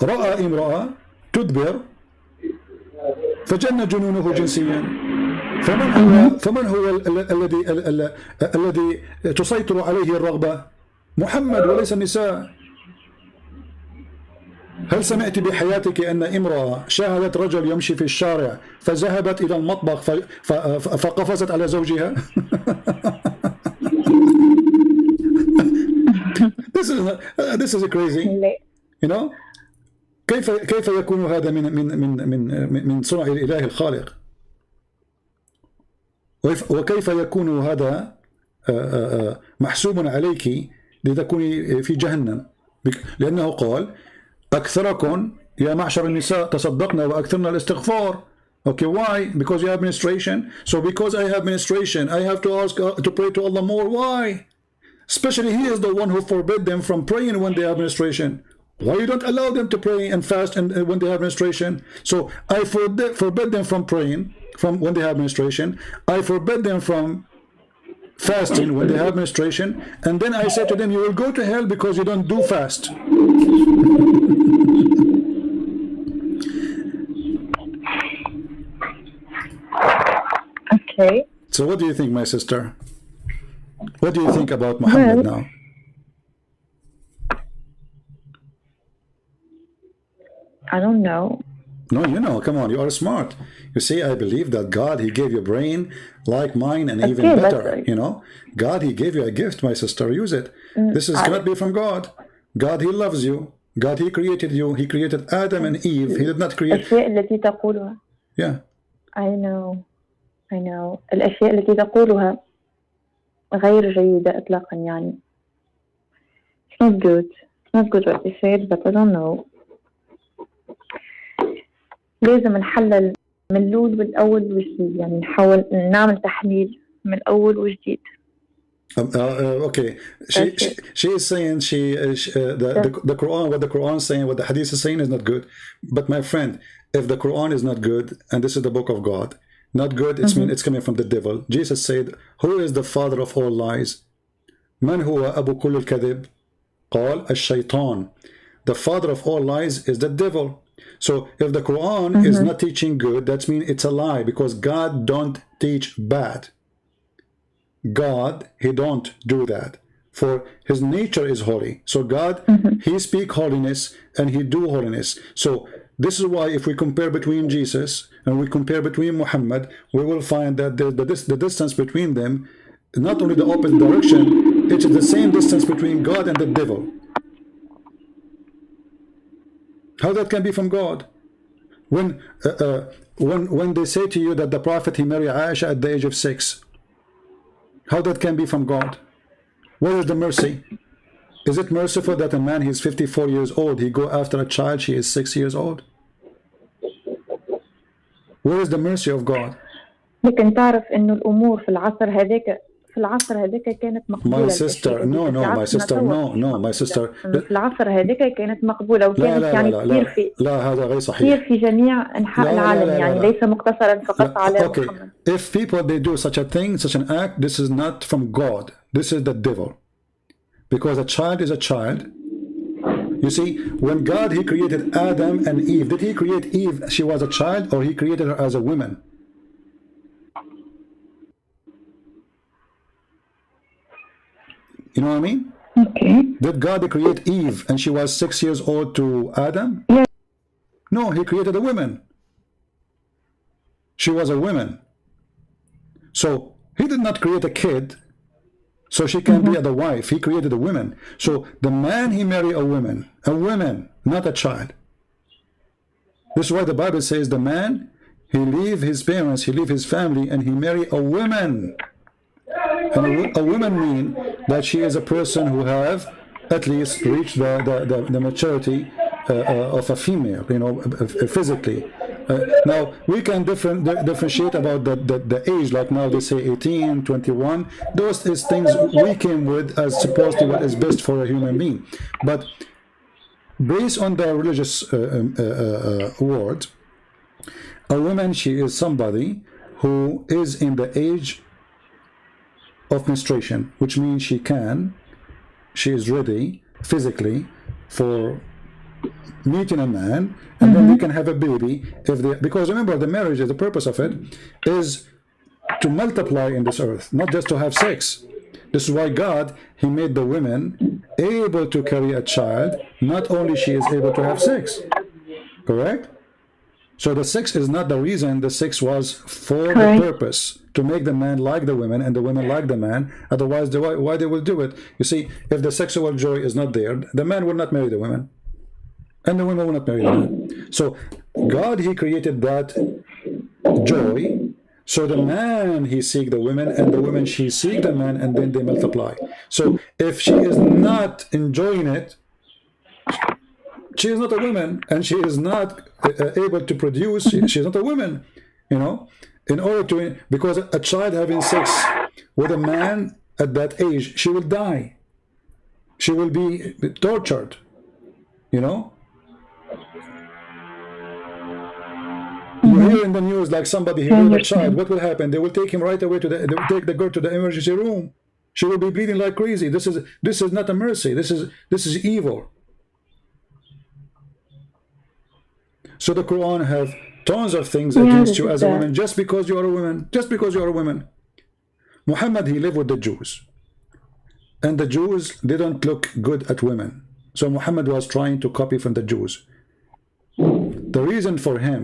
رأى امرأة تدبر فجن جنونه جنسيا. فمن هو الذي تسيطر عليه الرغبة؟ محمد وليس النساء. هل سمعت بحياتك أن امرأة شاهدت رجل يمشي في الشارع فذهبت إلى المطبخ فقفزت على زوجها؟ This is crazy. You know? كيف يكون هذا من صنع الإله الخالق؟ وكيف يكون هذا محسوب عليك لتكوني في جهنم؟ لأنه قال أكثركم يا معشر النساء تصدقنا وأكثرنا الاستغفار. Okay, why? Because you have menstruation. So because I have menstruation, I have to ask to pray to Allah more. Why? Especially He is the one who forbid them from praying when they have menstruation. Why you don't allow them to pray and fast and when they have menstruation? So I forbid them from praying from when they have menstruation. I forbid them from fasting when they have menstruation. And then I said to them, you will go to hell because you don't do fast. Okay. So what do you think, my sister? What do you think about Muhammad now? I don't know. No, you know, come on, you are smart. You see, I believe that God, he gave you a brain like mine and even better, you know. God, he gave you a gift, my sister, use it. This is cannot be from God. God, he loves you. God, he created you. He created Adam and Eve. He did not create... الأشياء التي تقولها. Yeah. I know. الأشياء التي تقولها غير جيدة إطلاقا يعني. It's not good. It's not good what you said, but I don't know. لازم نحلل من الأول والأول وجديد، يعني نحاول نعمل تحليل من الأول وجديد. Okay, she is saying the Quran, what the Quran is saying, what the Hadith is saying is not good. But my friend, if the Quran is not good, and this is the book of God, not good, it's coming from the devil. Jesus said, who is the father of all lies? من هو أبو كل الكذب؟ قال الشيطان. The father of all lies is the devil. So if the Quran is not teaching good, that means it's a lie, because God don't teach bad. God, he don't do that, for his nature is holy. So God, he speak holiness and he do holiness. So this is why if we compare between Jesus and we compare between Muhammad, we will find that the distance between them, not only the opposite direction, it is the same distance between God and the devil. How that can be from God? When they say to you that the Prophet, he married Aisha at the age of 6, how that can be from God? Where is the mercy? Is it merciful that a man, he's 54 years old, he go after a child, she is 6 years old? Where is the mercy of God? لكن تعرف إنه الأمور في العصر هذاك كانت مقبولة. My sister, no, my sister. في العصر هذاك كانت مقبولة وكانت يعني كثير في هذا غير صحيح. كثير في جميع أنحاء العالم يعني ليس مقتصرا فقط على محمد. If people they do such a thing, such an act, this is not from God. This is the devil. Because a child is a child. You see, when God, he created Adam and Eve, did he create Eve, she was a child, or he created her as a woman? You know what I mean? Okay. Did God create Eve and she was 6 years old to Adam? Yes. No, he created a woman. She was a woman. So he did not create a kid so she can be the wife. He created a woman. So the man, he married a woman, not a child. This is why the Bible says the man, he leave his parents, he leave his family, and he marry a woman. And a woman means that she is a person who have at least reached the maturity of a female, you know, physically. Now, we can differentiate about the age, like now they say 18, 21. Those is things we came with as supposed to what is best for a human being. But based on the religious word, a woman, she is somebody who is in the age of menstruation, which means she is ready physically for meeting a man, and then they can have a baby if they, because remember, the marriage, the purpose of it is to multiply in this earth, not just to have sex. This is why God, he made the women able to carry a child. Not only she is able to have sex, correct? So the sex is not the reason. The sex was for the purpose to make the man like the women and the women like the man. Otherwise, why they will do it? You see, if the sexual joy is not there, the man will not marry the women, and the women will not marry the man. So God, he created that joy. So the man, he seek the women, and the women, she seek the man, and then they multiply. So if she is not enjoying it, she is not a woman, and she is not able to produce. She is not a woman, you know. In order to, because a child having sex with a man at that age, she will die. She will be tortured, you know. You hear in the news like somebody here with a child. What will happen? They will take him right away to they will take the girl to the emergency room. She will be bleeding like crazy. This is not a mercy. This is evil. So the Quran have tons of things against you as a woman, just because you are a woman. Just because you are a woman. Muhammad, he lived with the Jews. and the Jews didn't look good at women. So Muhammad was trying to copy from the Jews. The reason for him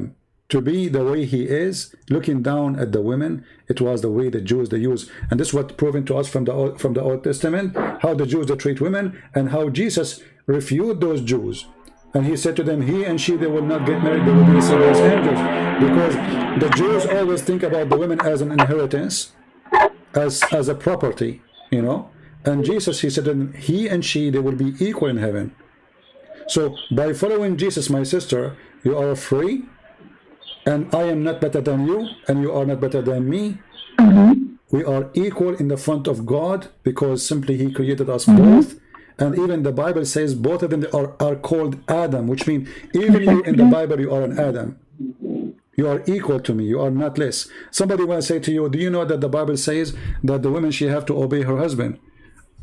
to be the way he is, looking down at the women, it was the way the Jews they use. And this is what proven to us from the Old Testament, how the Jews they treat women, and how Jesus refuted those Jews. And he said to them, he and she, they will not get married, they will be the same as angels. Because the Jews always think about the women as an inheritance, as a property, you know. And Jesus, he said to them, he and she, they will be equal in heaven. So by following Jesus, my sister, you are free, and I am not better than you, and you are not better than me. We are equal in the front of God, because simply he created us both. And even the Bible says both of them are called Adam, which means even you in the Bible, you are an Adam. You are equal to me, you are not less. Somebody will say to you, do you know that the Bible says that the woman, she have to obey her husband?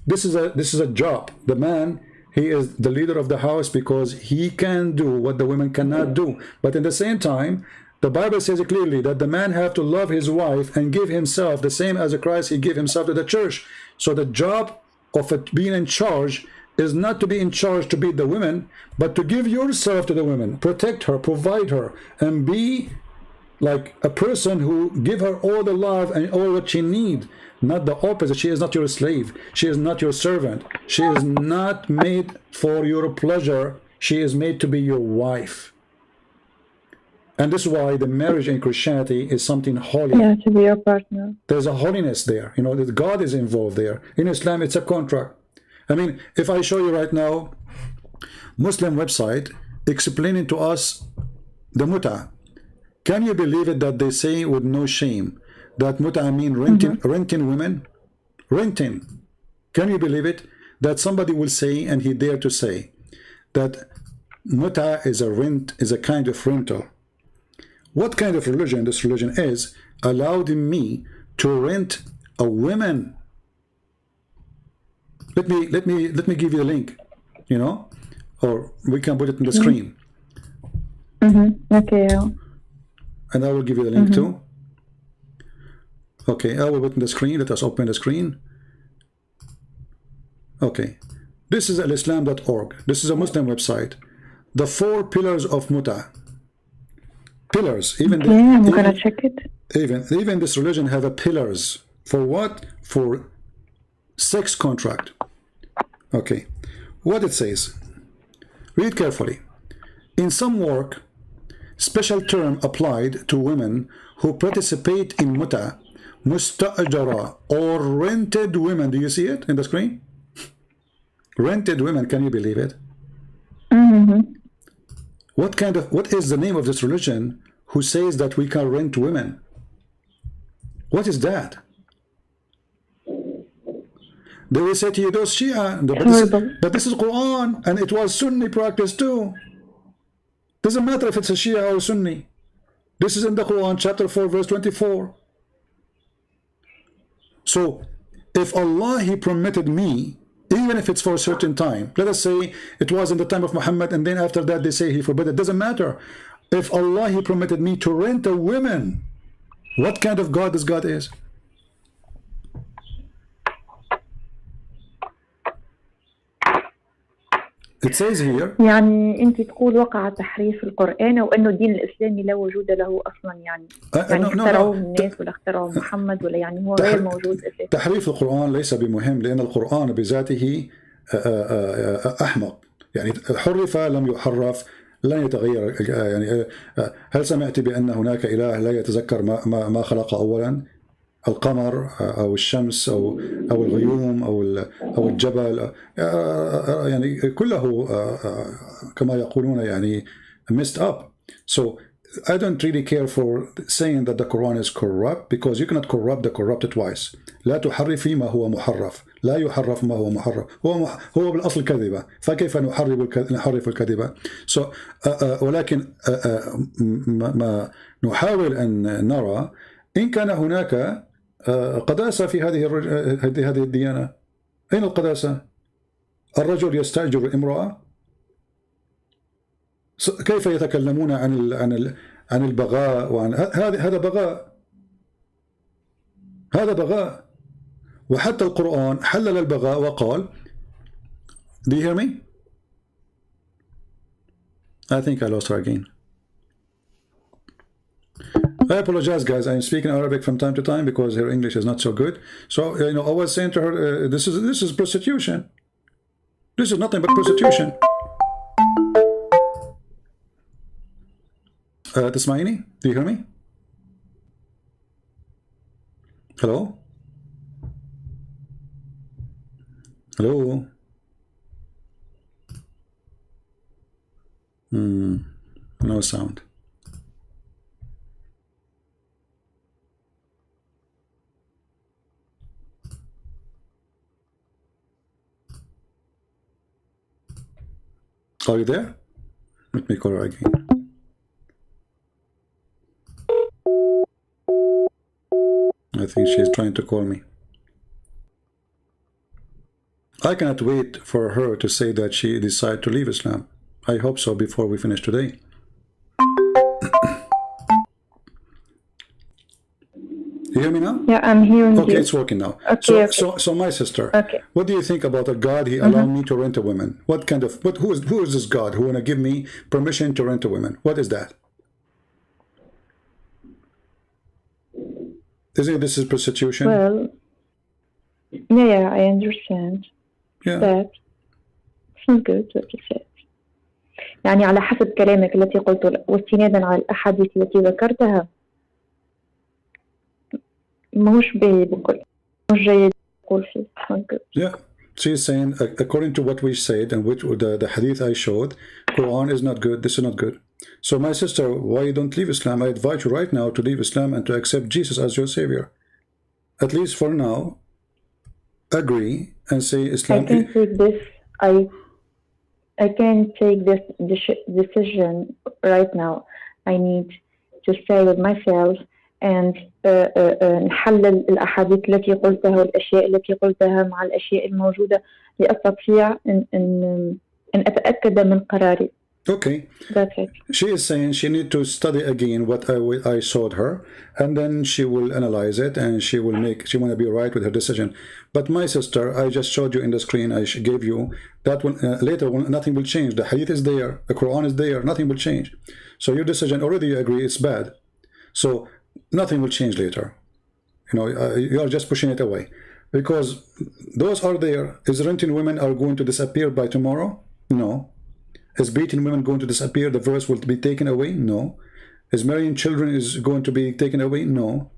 This is a job. The man, he is the leader of the house because he can do what the women cannot do. But in the same time, the Bible says clearly that the man have to love his wife and give himself the same as Christ, he gave himself to the church. So the job of it being in charge is not to be in charge to beat the women, but to give yourself to the women, protect her, provide her, and be like a person who give her all the love and all what she need. Not the opposite. She is not your slave. She is not your servant. She is not made for your pleasure. She is made to be your wife. And this is why the marriage in Christianity is something holy. Yeah, to be your partner. There's a holiness there. You know, that God is involved there. In Islam, it's a contract. I mean, if I show you right now, Muslim website explaining to us the Mut'a. Can you believe it that they say with no shame that Mut'a mean renting women? Renting. Can you believe it? That somebody will say, and he dare to say, that Mut'a is a kind of rental. What kind of religion this religion is allowed me to rent a woman? Let me give you a link, you know, or we can put it in the screen. Okay. And I will give you the link too. Okay, I will put in the screen. Let us open the screen. Okay, this is alislam.org. This is a Muslim website. The 4 pillars of Mut'a. Pillars. Even I'm gonna check it. Even this religion have a pillars. For what? For sex contract. Okay, what it says. Read carefully. In some work, special term applied to women who participate in Mut'a, musta'ajara, or rented women. Do you see it in the screen? Rented women. Can you believe it? What is the name of this religion who says that we can rent women? What is that? They will say to you, those Shia, but this is Quran, and it was Sunni practice too. Doesn't matter if it's a Shia or Sunni. This is in the Quran, chapter 4, verse 24. So, if Allah, He permitted me, even if it's for a certain time, let us say it was in the time of Muhammad, and then after that they say He forbid it. Doesn't matter. If Allah, He permitted me to rent a woman, what kind of God this God is? It says here. يعني أنت تقول وقع تحريف القرآن وأنه الدين الإسلامي لا وجود له أصلا يعني اخترعوه الناس ولا اخترعوه محمد ولا يعني هو غير موجود أساسا. تحريف القرآن ليس بمهم لأن القرآن بذاته أحمق يعني حرف لم يحرف لن يتغير يعني هل سمعت بأن هناك إله لا يتذكر ما خلق أولا القمر أو الشمس أو الغيوم أو الجبل يعني كله كما يقولون يعني messed up. So I don't really care for saying that the Quran is corrupt because you cannot corrupt the corrupted twice. لا تحرفي ما هو محرف لا يحرف ما هو محرف هو بالأصل كذبة فكيف نحرف الكذبة. So ولكن ما نحاول أن نرى إن كان هناك قداسة في هذه الديانة. أين القداسة؟ الرجل يستأجر الامرأة. كيف يتكلمون عن البغاء وعن هذا بغاء. هذا بغاء. وحتى القرآن حلل البغاء وقال. Do you hear me? I think I lost her again. I apologize, guys. I'm speaking Arabic from time to time because her English is not so good. So, you know, I was saying to her, this is prostitution. This is nothing but prostitution. تسمعيني? Do you hear me? Hello? Hello? No sound. Are you there? Let me call her again. I think she's trying to call me. I cannot wait for her to say that she decided to leave Islam. I hope so before we finish today. You hear me now? Yeah, I'm hearing okay, you. It's working now. Okay, so my sister, okay. What do you think about a God? He allowed me to rent a woman. What kind of who is this God who wanna give me permission to rent a woman? What is that? Isn't this is prostitution? Well, yeah, I understand. Yeah. That it's not good what you said. يعني على حسب كلامك التي قلته واستنادا على الأحاديث التي ذكرتها مش بكل مش جيد أقول فيه. Yeah, she's saying according to what we said and which the hadith I showed, Quran is not good. This is not good. So my sister, why you don't leave Islam? I advise you right now to leave Islam and to accept Jesus as your savior. At least for now, agree and say Islam. I can't take this. I can't take this decision right now. I need to stay with myself and نحلل الأحاديث التي قلتها والأشياء التي قلتها مع الأشياء الموجودة لأستطيع أن أتأكد من قراري. Okay. That's it. She is saying she need to study again what I showed her, and then she will analyze it and she want to be right with her decision. But my sister, I just showed you in the screen, I gave you that one. Later, nothing will change. The hadith is there, the Quran is there, nothing will change. So your decision already, you agree it's bad. So nothing will change later. You know, you are just pushing it away because those are there. Is renting women are going to disappear by tomorrow? No. Is beating women going to disappear? The verse will be taken away? No. Is marrying children is going to be taken away? No.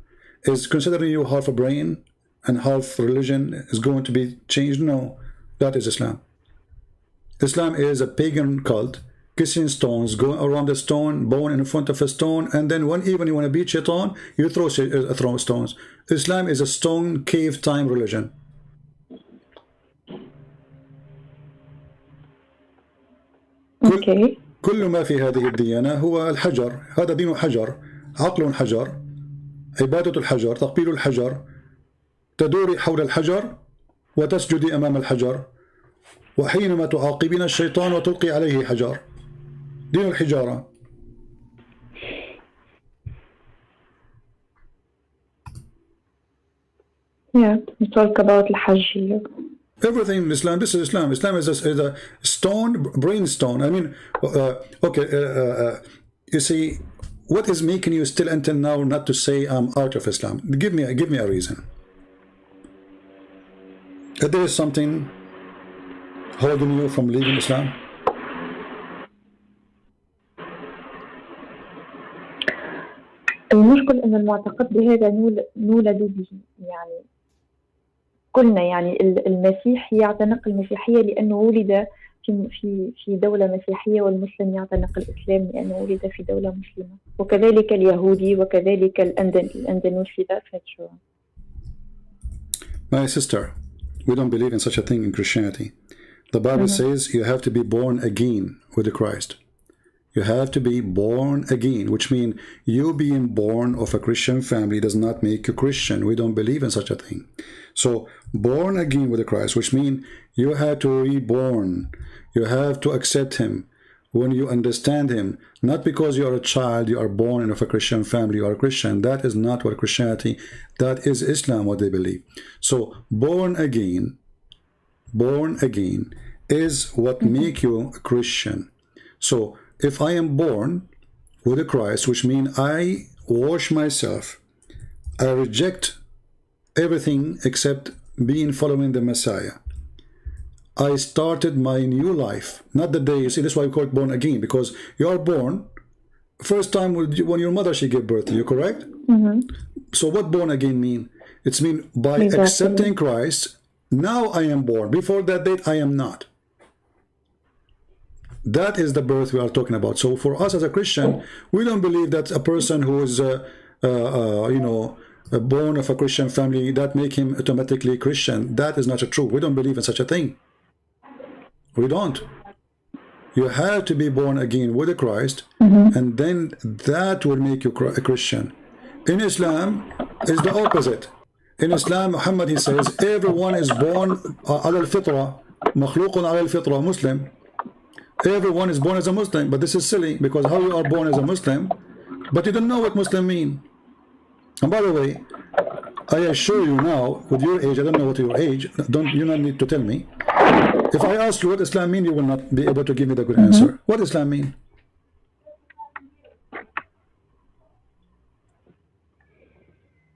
Is considering you half a brain and half religion is going to be changed? No. That is Islam. Islam is a pagan cult, kissing stones, going around a stone, bone in front of a stone, and then one even you want to beat shaitan, you throw stones. Islam is a stone cave time religion. Okay. كل ما في هذه الديانة هو الحجر. هذا دين حجر، عقل حجر، عبادة الحجر، تقبيل الحجر، تدوري حول الحجر وتسجدي أمام الحجر، وحينما تعاقبين الشيطان وتلقي عليه حجر. دين الحجارة. Yeah, we talk about الحج here. Everything in Islam, this is Islam. Islam is a stone, brain stone. I mean, you see, what is making you still until now not to say I'm out of Islam? Give me a reason. If there is something holding you from leaving Islam? المشكل أن المعتقد بهذا نولد به يعني كلنا يعني المسيح يعتنق المسيحية لأنه ولد في دولة مسيحية والمسلم يعتنق الإسلام لأنه ولد في دولة مسلمة وكذلك اليهودي وكذلك الأندونيسي. My sister, we don't believe in such a thing in Christianity. The Bible says you have to be born again with Christ. You have to be born again, which means you being born of a Christian family does not make you Christian. We don't believe in such a thing. So born again with Christ, which means you have to reborn. You have to accept him. when you understand him, not because you are a child, you are born in a Christian family, you are a Christian. That is not what Christianity, that is Islam, what they believe. So born again is what make you a Christian. So if I am born with a Christ, which means I wash myself, I reject everything except being following the Messiah. I started my new life, not the day, you see, this is why we call it born again, because you are born, first time when your mother, she gave birth to you, correct? So what born again mean? It's mean by accepting Christ, now I am born. Before that date, I am not. That is the birth we are talking about. So for us as a Christian, we don't believe that a person who is, you know, born of a Christian family, that make him automatically Christian. That is not true. We don't believe in such a thing. We don't. You have to be born again with a Christ, and then that will make you a Christian. In Islam, it's the opposite. In Islam, Muhammad, he says, everyone is born على الفطرة, مخلوق على الفطرة, Muslim. Everyone is born as a Muslim, but this is silly, because how you are born as a Muslim, but you don't know what Muslim mean. And by the way, I assure you now, with your age, I don't know what your age, you don't need to tell me. If I ask you what Islam mean, you will not be able to give me the good answer. What Islam mean?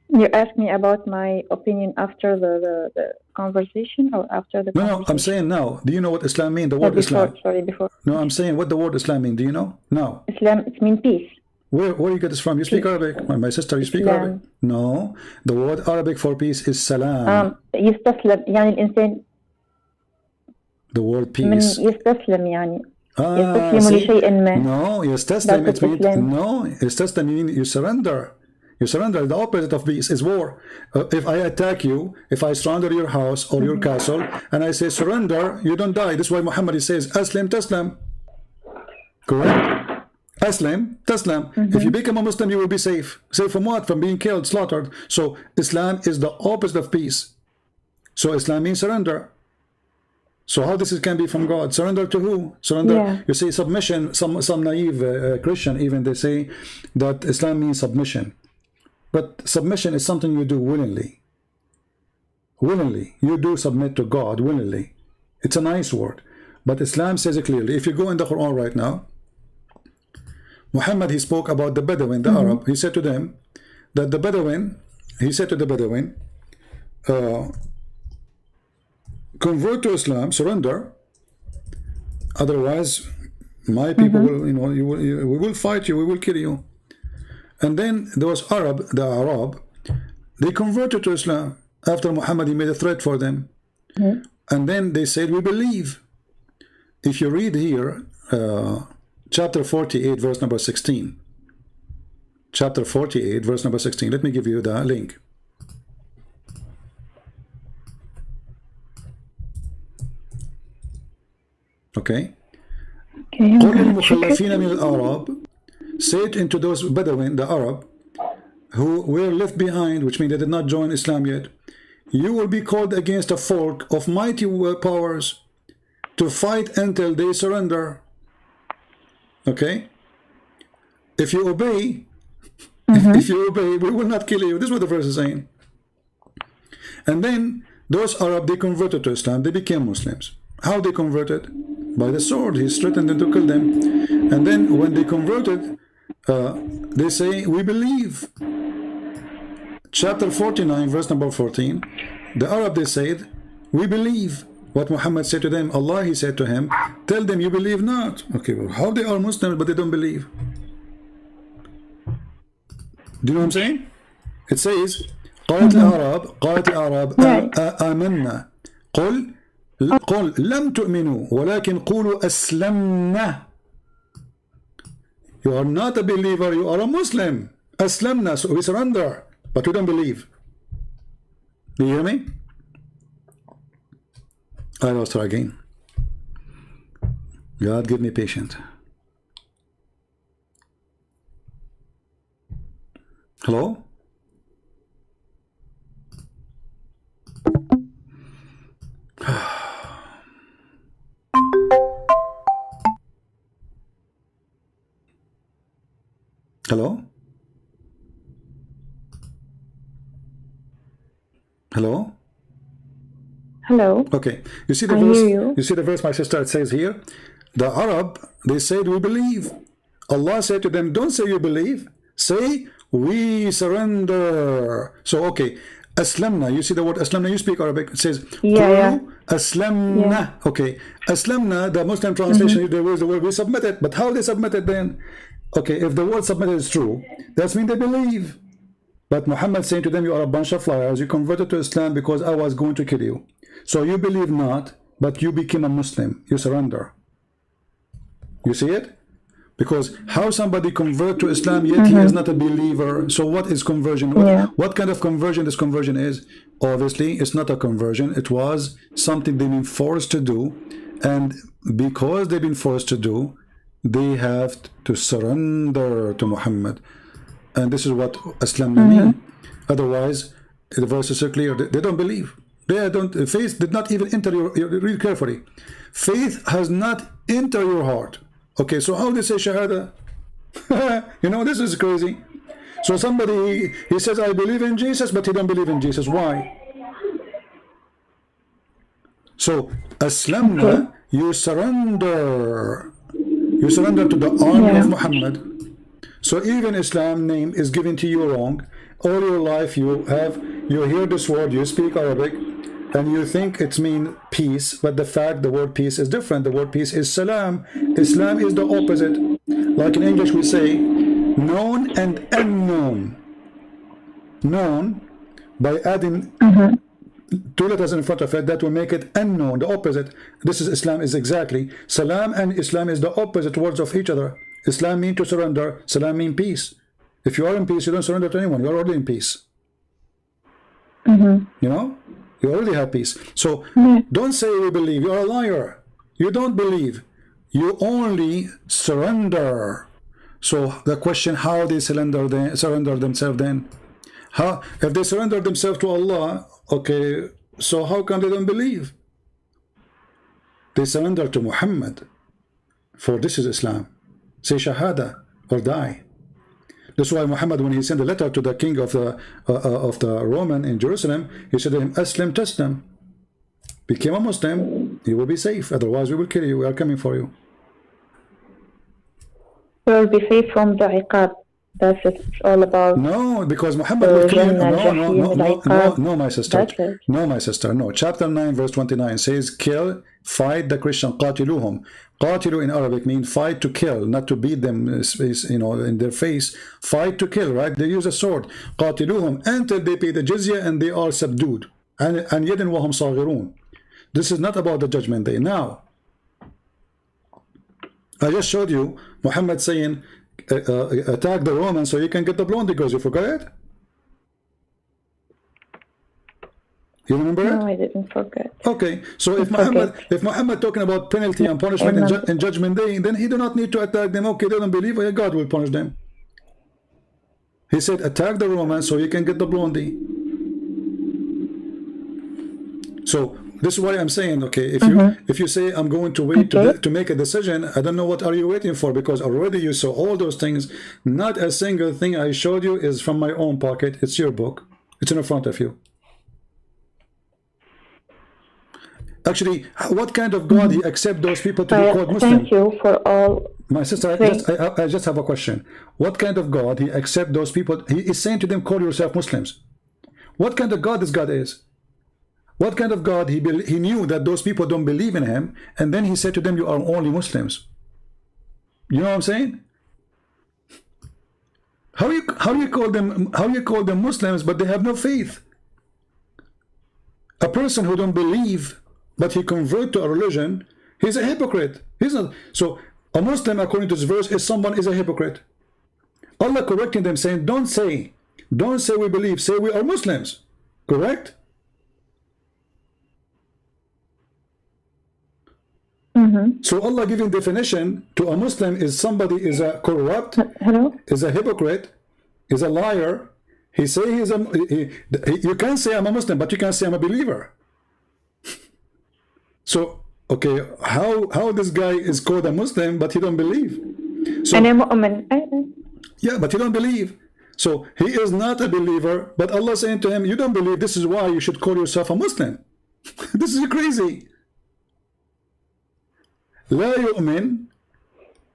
You asked me about my opinion after the conversation, or after the conversation? No, I'm saying now. Do you know what Islam mean? The word Islam. Sorry, before. No, I'm saying what the word Islam mean. Do you know? No. Islam, it means peace. Where you get this from? You speak Arabic. My sister, you speak Arabic? No. The word Arabic for peace is salam. يستسلم يعني الإنسان. The word peace. يستسلم يعني. يستسلم لشيء ما. No, يستسلم it means no. يستسلم means you surrender. You surrender. The opposite of peace is war. If I attack you, if I surrender your house or your castle, and I say surrender, you don't die. This is why Muhammad says, Aslim Taslam. Correct? Aslim Taslam. If you become a Muslim, you will be safe. Safe from what? From being killed, slaughtered. So Islam is the opposite of peace. So Islam means surrender. So how this can be from God? Surrender to who? Surrender. Yeah. You say submission. Some naive Christian even, they say that Islam means submission. But submission is something you do willingly. Willingly. You do submit to God willingly. It's a nice word. But Islam says it clearly. If you go in the Quran right now, Muhammad, he spoke about the Bedouin, the Arab. He said to them that the Bedouin, he said to the Bedouin, convert to Islam, surrender. Otherwise, my people will, you know, we will fight you, we will kill you. And then there was the Arab, they converted to Islam after Muhammad, he made a threat for them. And then they said, we believe. If you read here, chapter 48, verse number 16. Chapter 48, verse number 16. Let me give you the link. Okay. قل للمخلفين من الأعراب, say it into those Bedouin, the Arab, who were left behind, which means they did not join Islam yet. You will be called against a folk of mighty powers to fight until they surrender. Okay? If you obey, if you obey, we will not kill you. This is what the verse is saying. And then those Arab, they converted to Islam. They became Muslims. How they converted? By the sword. He threatened them to kill them. And then when they converted, they say, we believe. Chapter 49, verse number 14. The Arab, they said, we believe. What Muhammad said to them, Allah, he said to him, tell them you believe not. Okay, well, how they are Muslims but they don't believe? Do you know what I'm saying? It says, قالت الأعراب آمنا قل لم تؤمنوا ولكن قولوا أسلمنا. You are not a believer, you are a Muslim. أسلمنا, so we surrender, but we don't believe. Do you hear me? I lost her again. God give me patience. Hello? Hello? Hello? Hello. Okay. You see the I verse? hear you. You see the verse, my sister, it says here, the Arab, they said, we believe. Allah said to them, don't say you believe. Say, we surrender. So, okay. Aslamna. You see the word Aslamna? You speak Arabic. It says, Yeah. Aslamna. Yeah. Okay. Aslamna, the Muslim translation, there was the word we submitted. But how they submitted then? Okay, if the word submitted is true, that means they believe. But Muhammad saying to them, you are a bunch of liars. You converted to Islam because I was going to kill you. So you believe not, but you became a Muslim. You surrender. You see it? Because how somebody convert to Islam yet he is not a believer. So what is conversion? What kind of conversion this conversion is? Obviously, it's not a conversion. It was something they've been forced to do. And because they've been forced to do, they have to surrender to Muhammad. And this is what Islam means. Otherwise, the verse is so clear. They don't believe. They don't. Faith did not even enter your. Read carefully. Faith has not entered your heart. Okay, so how do they say Shahada? You know, this is crazy. So somebody, he says, I believe in Jesus, but he don't believe in Jesus. Why? So, Aslamna, you surrender. You surrender to the army of Muhammad. So even Islam name is given to you wrong. All your life you hear this word, you speak Arabic, and you think it means peace, but the fact the word peace is different. The word peace is salam. Islam is the opposite. Like in English we say known and unknown. Known, by adding two letters in front of it, that will make it unknown, the opposite. This is Islam is exactly. Salam and Islam is the opposite words of each other. Islam means to surrender, salam means peace. If you are in peace, you don't surrender to anyone. You are already in peace. You know? You already have peace. So don't say you believe. You are a liar. You don't believe. You only surrender. So the question, how they surrender themselves then? How, if they surrender themselves to Allah, okay, so how come they don't believe? They surrender to Muhammad. For this is Islam. Say Shahada or die. That's why Muhammad, when he sent a letter to the king of the Roman in Jerusalem, he said to him, Aslam Taslam. Become a Muslim, you will be safe. Otherwise, we will kill you. We are coming for you. You will be safe from the iqab. That's it. It's all about. No, because Muhammad will kill you. No, my sister. No, my sister. No. Chapter 9, verse 29 says, kill, fight the Christian. Qatiluhum. Qatilu in Arabic means fight to kill, not to beat them, you know, in their face. Fight to kill, right? They use a sword. Qatiluhum until they pay the jizya and they are subdued. And yadin wahum saghirun. This is not about the judgment day. Now, I just showed you Muhammad saying, attack the Romans so you can get the blondie girls. You forgot it? You remember it? No, I didn't forget. Okay, so if Muhammad talking about penalty and punishment in judgment day, then he do not need to attack them. Okay, they don't believe, God will punish them. He said, attack the Romans so you can get the blondie. So this is why I'm saying, okay, if you say I'm going to wait to make a decision, I don't know what are you waiting for, because already you saw all those things. Not a single thing I showed you is from my own pocket. It's your book. It's in front of you. Actually, what kind of God he accept those people to be called Muslim? Thank you for all. My sister, I just have a question. What kind of God he accept those people? He is saying to them, call yourself Muslims. What kind of God this God is? What kind of God he knew that those people don't believe in him, and then he said to them, you are only Muslims. You know what I'm saying? How you call them Muslims, but they have no faith? A person who don't believe, but he convert to a religion, he's a hypocrite. He's not. So a Muslim, according to this verse, is someone is a hypocrite. Allah correcting them, saying, don't say we believe, say we are Muslims. Correct? So Allah giving definition to a Muslim is somebody is a corrupt, is a hypocrite, is a liar. He say he's you can't say I'm a Muslim, but you can't say I'm a believer. So okay, how this guy is called a Muslim but he don't believe? So Yeah, but you don't believe. So he is not a believer, but Allah saying to him, you don't believe, this is why you should call yourself a Muslim. This is crazy. لا يؤمن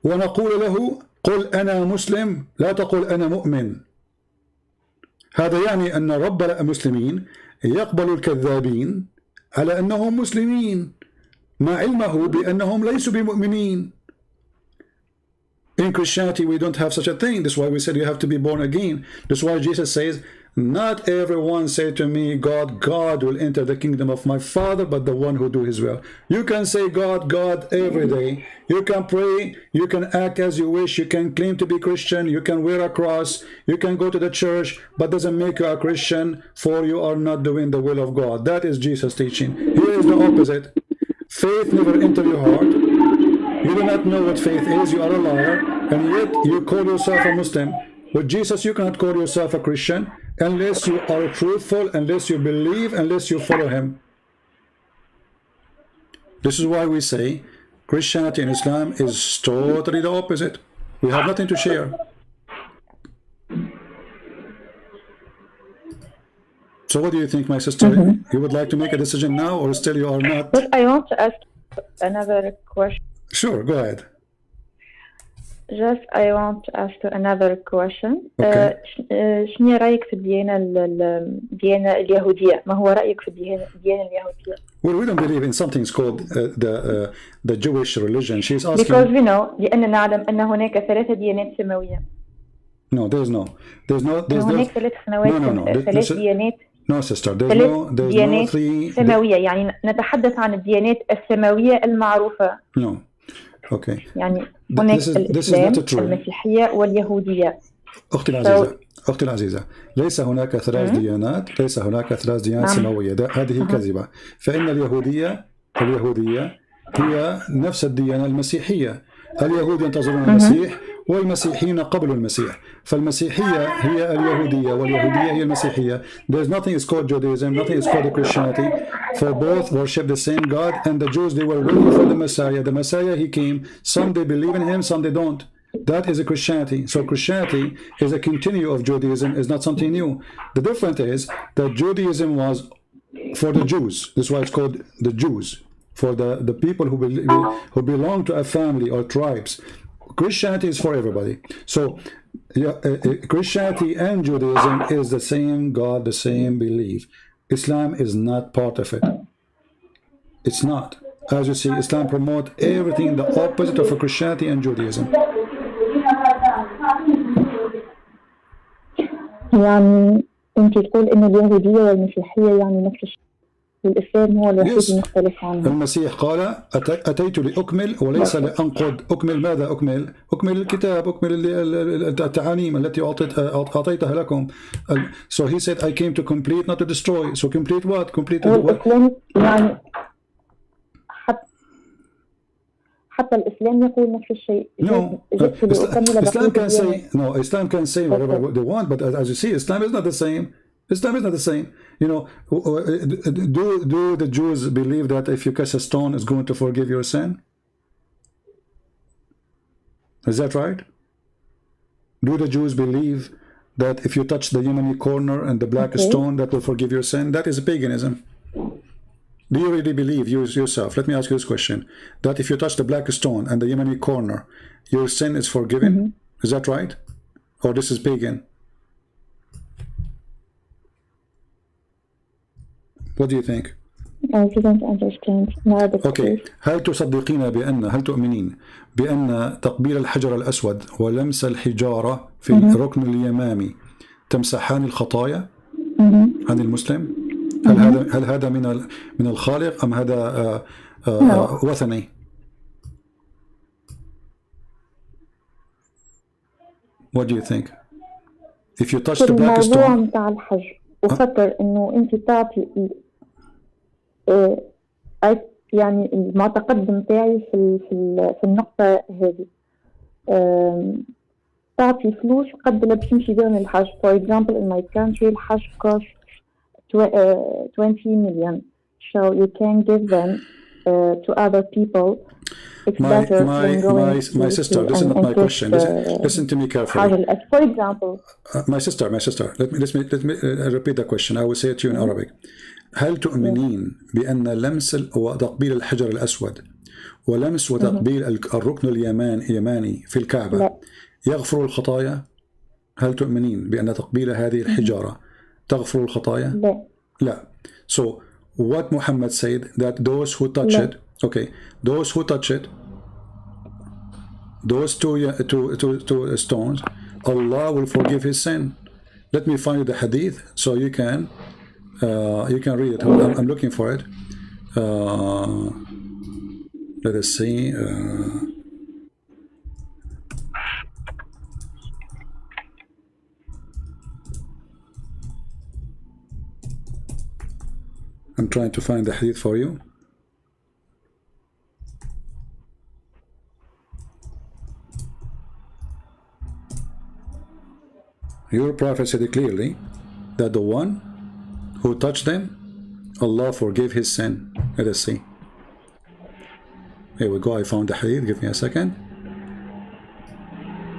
ونقول له قل أنا مسلم لا تقل أنا مؤمن. هذا يعني أن رب المسلمين يقبل الكذابين على أنهم مسلمين مع علمه بأنهم ليسوا بمؤمنين. In Christianity, we don't have such a thing. That's why we said you have to be born again. That's why Jesus says, not everyone say to me, God will enter the kingdom of my Father, but the one who do his will. You can say God every day. You can pray. You can act as you wish. You can claim to be Christian. You can wear a cross. You can go to the church, but doesn't make you a Christian, for you are not doing the will of God. That is Jesus' teaching. Here is the opposite. Faith never enter your heart. You do not know what faith is, you are a liar, and yet you call yourself a Muslim. With Jesus, you cannot call yourself a Christian unless you are truthful, unless you believe, unless you follow him. This is why we say Christianity and Islam is totally the opposite. We have nothing to share. So what do you think, my sister? You would like to make a decision now, or still you are not? But I want to ask another question. Sure, go ahead. Just I want to ask another question. Okay. شنو رأيك في الديانة اليهودية؟ ما هو رأيك في الديانة اليهودية؟ Well, we don't believe in something called the Jewish religion. She's asking. Because we know لأننا نعلم أن هناك 3 ديانات سماوية. No, there's no. هناك 3 سنوات. 3 ديانات. No, sister. There's no 3. سماوية، يعني نتحدث عن الديانات السماوية المعروفة. No. Okay. يعني هناك الإسلام، المسيحية واليهودية. أختي العزيزة، ليس هناك 3 ديانات، ليس هناك 3 ديانات سماوية. هذه كذبة. فإن اليهودية هي نفس الديانة المسيحية. اليهود ينتظرون المسيح والمسيحيين قبل المسيح. فالمسيحية هي اليهودية واليهودية هي المسيحية. There's nothing is called Judaism, nothing is called Christianity. For both worship the same God, and the Jews, they were waiting for the Messiah. The Messiah, he came. Some they believe in him, some they don't. That is a Christianity. So Christianity is a continue of Judaism, is not something new. The difference is that Judaism was for the Jews. That's why it's called the Jews. For the people who belong to a family or tribes. Christianity is for everybody. So Christianity and Judaism is the same God, the same belief. Islam is not part of it. It's not. As you see, Islam promotes everything the opposite of Christianity and Judaism. يعني أنت تقول إن اليهودية والمسيحية يعني نفس الشيء. الإسلام هو الوحيد المختلف عنه. المسيح قال أتيت لأكمل وليس لأنقض. أكمل ماذا أكمل؟ أكمل الكتاب، أكمل التعاليم التي أعطيتها لكم. So he said I came to complete, not to destroy. So complete what? Complete what? يعني حتى الإسلام يقول نفس الشيء. No, Islam can say whatever they want, but as you see, Islam is not the same. Islam is not the same. You know, do the Jews believe that if you cast a stone is going to forgive your sin? Is that right? Do the Jews believe that if you touch the Yemeni corner and the black stone that will forgive your sin? That is paganism. Do you really believe yourself? Let me ask you this question: that if you touch the black stone and the Yemeni corner, your sin is forgiven? Is that right? Or this is pagan? What do you think? I didn't understand. Okay. هل تؤمنين بأن تقبيل الحجر الأسود ولمس الحجارة في الركن اليمامي تمسحان الخطايا عن المسلم؟ هل هذا من الخالق أم هذا وثني؟ What do you think? If you touch the black stone. الموضوع متاع الحجر وفكر إنه أنت تعطي يعني المعتقد متاعي في النقطة هذه، تعطي فلوس قبل باش نمشي بهم الحج. For example, in my country الحج costs 20 million, so you can give them to other people, it's better than going my sister, this is not my question. Listen to me carefully. For example, my sister, let me repeat the question. I will say it to you in Arabic. هل تؤمنين بأن لمس وتقبيل الحجر الأسود ولمس وتقبيل الركن اليماني في الكعبة يغفر الخطايا؟ هل تؤمنين بأن تقبيل هذه الحجارة تغفر الخطايا؟ لا. So what Muhammad said, that those who touch it, okay, those who touch it, those two stones, Allah will forgive his sin. Let me find you the hadith so you can read it. I'm looking for it. Let us see. I'm trying to find the hadith for you. Your prophet said clearly that the one who touched them, Allah forgave his sin. Let us see. Here we go. I found the hadith. Give me a second.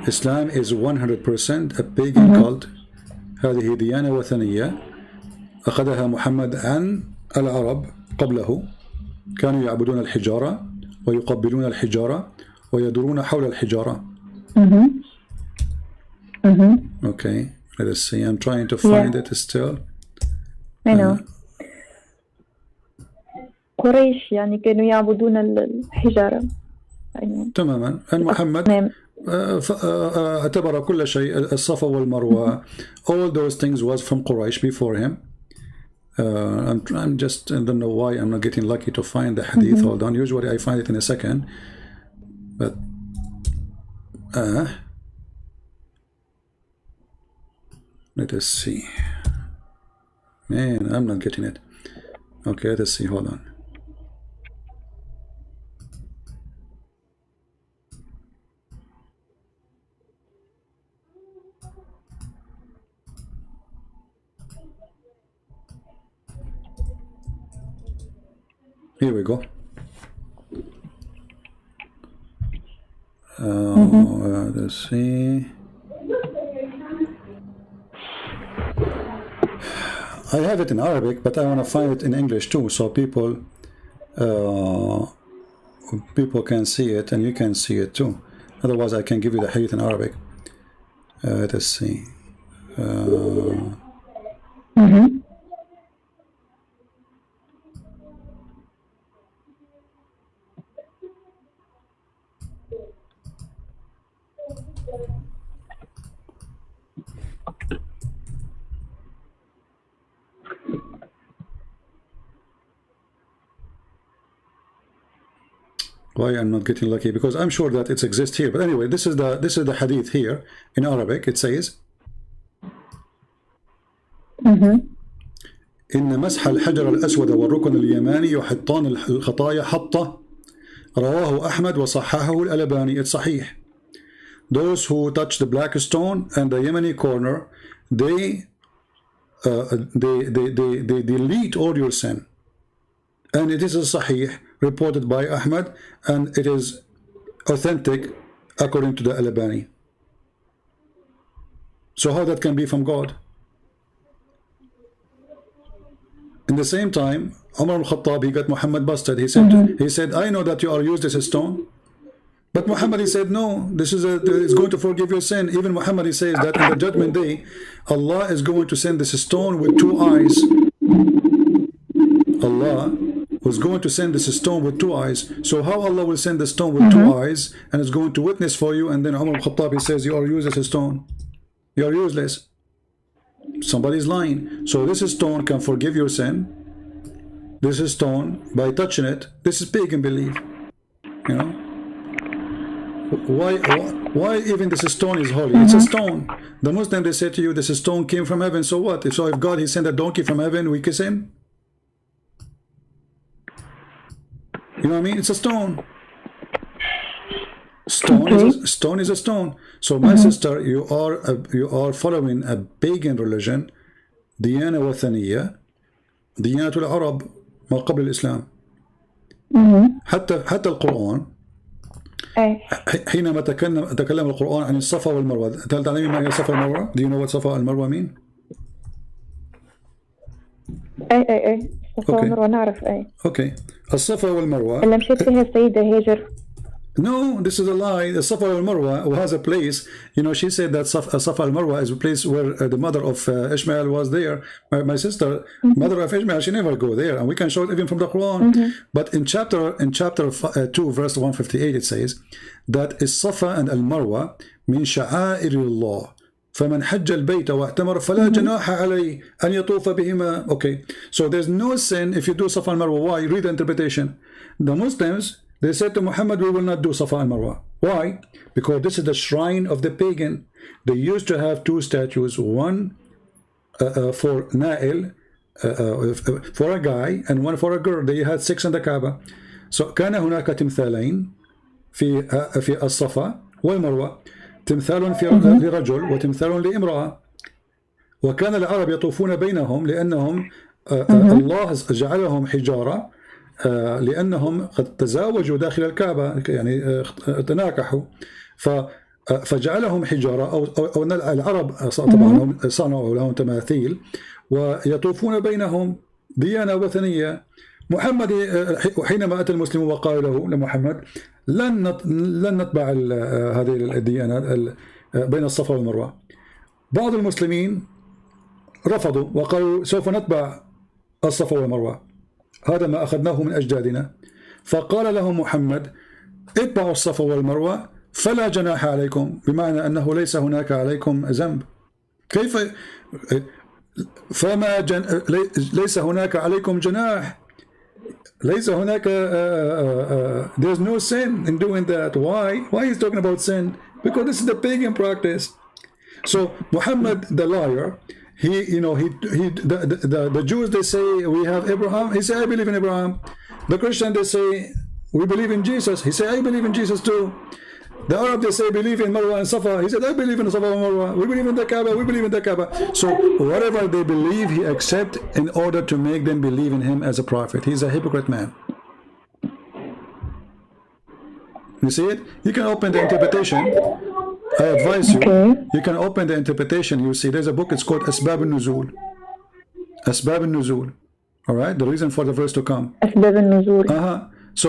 Islam is 100% a pagan cult. هذه ديانة وثنية أخذها محمد عن العرب قبله. كانوا يعبدون الحجارة ويقبلون الحجارة ويدورون حول الحجارة. Okay, let us see. I'm trying to find it still. I know. قريش يعني كانوا يعبدون الحجارة. تماما. أن محمد اعتبر كل شيء الصفا والمروة. All those things was from Quraysh before him. I'm just, I don't know why I'm not getting lucky to find the hadith. Hold on. Usually I find it in a second. But let us see. Man, I'm not getting it. Okay, let us see. Hold on. Here we go. Let's see. I have it in Arabic, but I want to find it in English too, so people can see it and you can see it too. Otherwise, I can give you the hadith in Arabic. Let us see. Why I'm not getting lucky? Because I'm sure that it exists here. But anyway, this is the hadith here in Arabic. It says, إن مسح الحجر الأسود والركن اليماني يحطان الخطايا حطة. رواه أحمد وصححه الألباني. It's صحيح. Those who touch the black stone and the Yemeni corner, they delete all your sin. And it is a sahih reported by Ahmad, and it is authentic according to the Al-Albani. So how that can be from God? In the same time, Umar al-Khattab, he got Muhammad busted. He said, I know that you are used as a stone. But Muhammad, he said, no, this is it's going to forgive your sin. Even Muhammad, he says that in the judgment day, Allah is going to send this stone with two eyes. Allah was going to send this stone with two eyes. So how Allah will send the stone with two eyes and is going to witness for you? And then Umar al-Khattab, he says, you are useless as a stone. You are useless. Somebody's lying. So this stone can forgive your sin. This stone, by touching it, this is pagan belief. You know? Why even this stone is holy? It's a stone. The Muslim, they say to you, this stone came from heaven. So what? So if God, he sent a donkey from heaven, we kiss him? You know what I mean? It's a stone. Stone is a stone. So my sister, you are following a pagan religion, ديانة وثنية, ديانة العرب ما قبل الإسلام. حتى القرآن حينما تكلم القرآن عن الصفا والمروة. هل تعلمين ما هي الصفا والمروة؟ Do you know what صفا والمروة mean? اي الصفا والمروة نعرف. اوكي الصفا والمروة اللي مشيت فيها السيدة هاجر. No, this is a lie. The Safa al-Marwa was a place, you know, she said that Safa al-Marwa is a place where the mother of Ishmael was there. My sister, mother of Ishmael, she never go there, and we can show it even from the Quran. But in chapter 2, verse 158, it says that الصفا and al-Marwa من شعائر الله. فمن حج البيت واعتمر فلا جناح عليه أن يطوف بهما. Okay, so there's no sin if you do Safa al-Marwa. Why? Read the interpretation. The Muslims, they said to Muhammad, we will not do Safa and Marwa. Why? Because this is the shrine of the pagan. They used to have two statues, one for Na'il, for a guy, and one for a girl. They had 6 in the Kaaba. So كان هناك تمثالين في الصفا والمروة، تمثال لرجل وتمثال لامرأة. وكان العرب يطوفون بينهم لأنهم الله جعلهم حجارة، لأنهم قد تزاوجوا داخل الكعبة، يعني تناكحوا، فجعلهم حجارة أو العرب طبعا صنعوا لهم تماثيل ويطوفون بينهم ديانة وثنية. محمد حينما أتى المسلم وقال له لمحمد لن نتبع هذه الديانة بين الصفا والمروة، بعض المسلمين رفضوا وقالوا سوف نتبع الصفا والمروة، هذا ما أخذناه من أجدادنا. فقال لهم محمد اتبعوا الصفا والمروة فلا جناح عليكم، بمعنى أنه ليس هناك عليكم ذنب. كيف ليس هناك عليكم جناح، ليس هناك there's no sin in doing that. Why he's talking about sin? Because this is the pagan practice. So Muhammad the liar, the Jews, they say we have Abraham. He said I believe in Abraham. The Christian, they say we believe in Jesus. He said I believe in Jesus too. The Arab, they say believe in Marwa and Safa. He said I believe in Safa and Marwa. We believe in the Kaaba. We believe in the Kaaba. So whatever they believe, he accepts in order to make them believe in him as a prophet. He's a hypocrite man. You see it? You can open the interpretation. I advise you. You can open the interpretation. You see, there's a book. It's called Asbab al-Nuzul. Asbab al-Nuzul. All right, the reason for the verse to come. Asbab al-Nuzul. So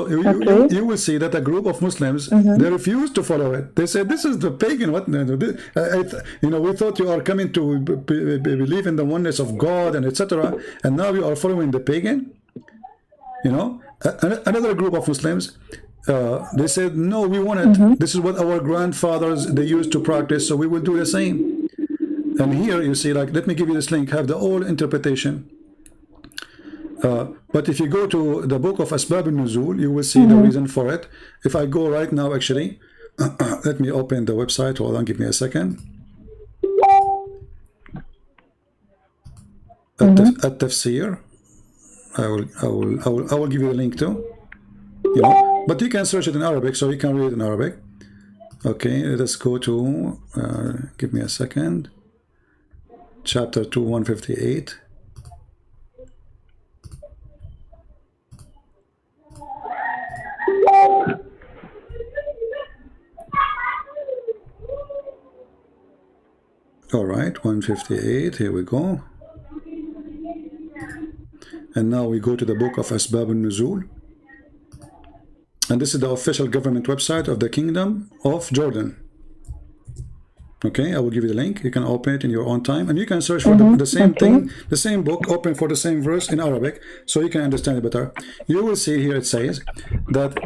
you will see that a group of Muslims, they refuse to follow it. They said, this is the pagan. What? We thought you are coming to believe in the oneness of God and etc. And now you are following the pagan. Another group of Muslims, they said, no, we want it. This is what our grandfathers, they used to practice, so we will do the same. And here you see, like, let me give you this link, have the whole interpretation. But if you go to the book of Asbab al-Nuzul, you will see the reason for it. If I go right now, actually, let me open the website. Hold on, give me a second. At-Tafsir. I will give you a link too. But you can search it in Arabic, so you can read it in Arabic. Okay, let's go to. Give me a second. Chapter 2, 158. All right, 158, here we go. And now we go to the book of Asbab al-Nuzul. And this is the official government website of the Kingdom of Jordan. Okay, I will give you the link. You can open it in your own time. And you can search for the same thing, the same book, open for the same verse in Arabic, so you can understand it better. You will see here it says that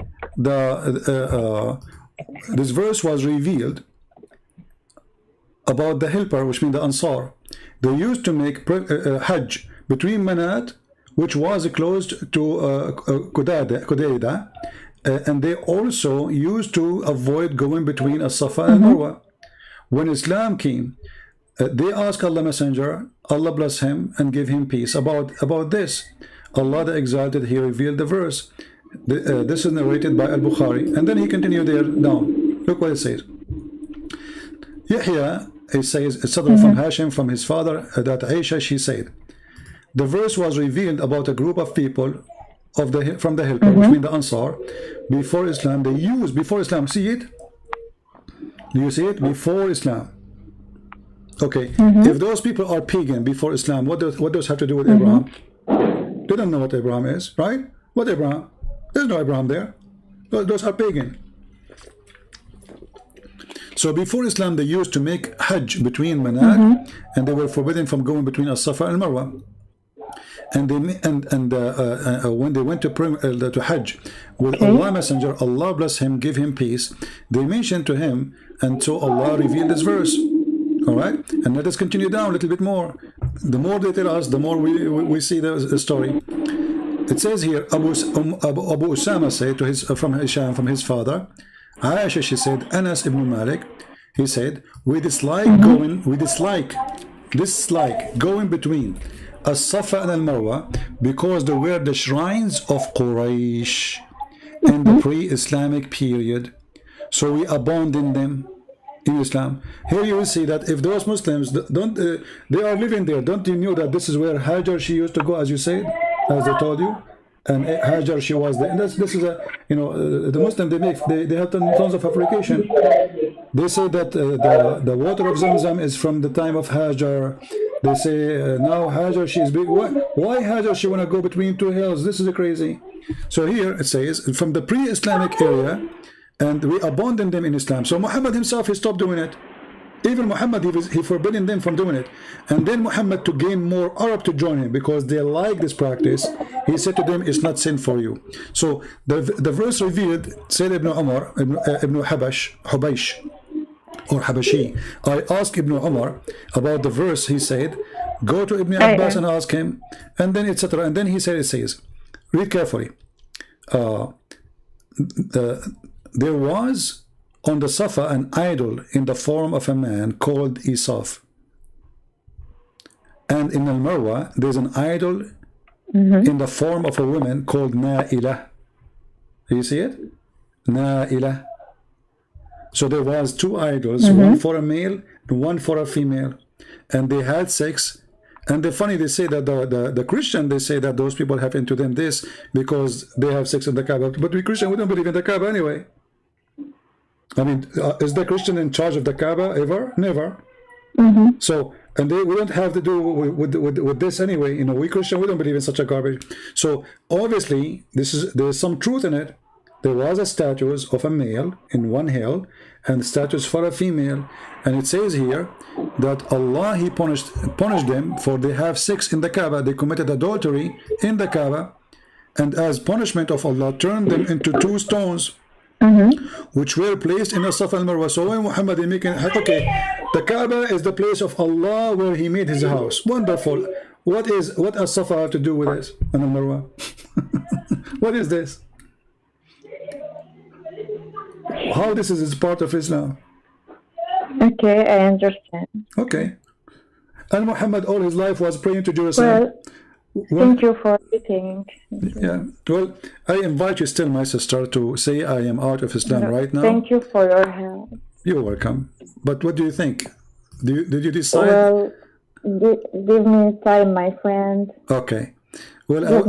this verse was revealed about the helper, which means the Ansar. They used to make Hajj between Manat, which was closed to Qudayda, and they also used to avoid going between As-Safa and Marwa. When Islam came, they asked Allah Messenger, Allah bless him and give him peace, about this. Allah the Exalted, he revealed the verse. This is narrated by Al-Bukhari. And then he continued there down. Look what it says. Yahya, it says, Sadr from Hashim, from his father, that Aisha, she said, the verse was revealed about a group of people of the from the helper, which means the Ansar, before Islam, they used before Islam. See it? Do you see it? Before Islam. Okay. If those people are pagan before Islam, what does have to do with Abraham? They don't know what Abraham is, right? What Abraham? There's no Abraham there. Those are pagan. So before Islam, they used to make Hajj between Manat, and they were forbidden from going between As-Safa and Marwa. And they when they went to Hajj with Allah Messenger, Allah bless him, give him peace, they mentioned to him, and so Allah revealed this verse. All right, and let us continue down a little bit more. The more they tell us, the more we see the story. It says here, Abu Usama said to his from Hisham, from his father, Aisha, she said, Anas ibn Malik, he said, we dislike going between As-Safa and Al-Marwa because they were the shrines of Quraysh in the pre-Islamic period. So we abandoned them in Islam. Here you will see that if those Muslims don't, they are living there. Don't you know that this is where Hajar, she used to go, as you said, as they told you? And Hajar, she was there. And this is a, you know, the Muslim, they have tons of application. They say that the water of Zamzam is from the time of Hajar. They say now Hajar, she is big. Why Hajar, she want to go between two hills? This is crazy. So here it says from the pre-Islamic area, and we abandoned them in Islam. So Muhammad himself, he stopped doing it. Even Muhammad, he forbidden them from doing it. And then Muhammad, to gain more Arab to join him because they like this practice, he said to them, it's not sin for you. So the verse revealed, said Ibn Umar, Ibn Hubaysh, or Habashi. I asked Ibn Umar about the verse. He said, go to Ibn Abbas and ask him, and then etc. And then he said, it says, read carefully. There was on the Safa an idol in the form of a man called Isaf. And in Al-Marwa, there's an idol in the form of a woman called Na'ilah. You see it? Na'ilah. So there was two idols, one for a male and one for a female. And they had sex. And the funny, they say that the Christian, they say that those people have into them this because they have sex in the Kaaba. But we Christian, we don't believe in the Kaaba anyway. I mean, is the Christian in charge of the Kaaba ever? Never. So, and we don't have to do with this anyway. You know, we Christian, we don't believe in such a garbage. So obviously, there's some truth in it. There was a statue of a male in one hill, and statues for a female. And it says here that Allah, he punished them for they have sex in the Kaaba. They committed adultery in the Kaaba, and as punishment of Allah, turned them into two stones. Which were placed in the Safa and Marwa. So when Muhammad is making, okay, the Kaaba is the place of Allah where he made his house. Wonderful. What does Safa have to do with this and Marwa? What is this? How this is part of Islam? Okay, I understand. Okay. And Muhammad all his life was praying to Jerusalem. Thank you for everything. Yeah. Well, I invite you still, my sister, to say I am out of Islam right now. Thank you for your help. You're welcome. But what do you think? Did you decide? Well, give me time, my friend. Okay. Well, I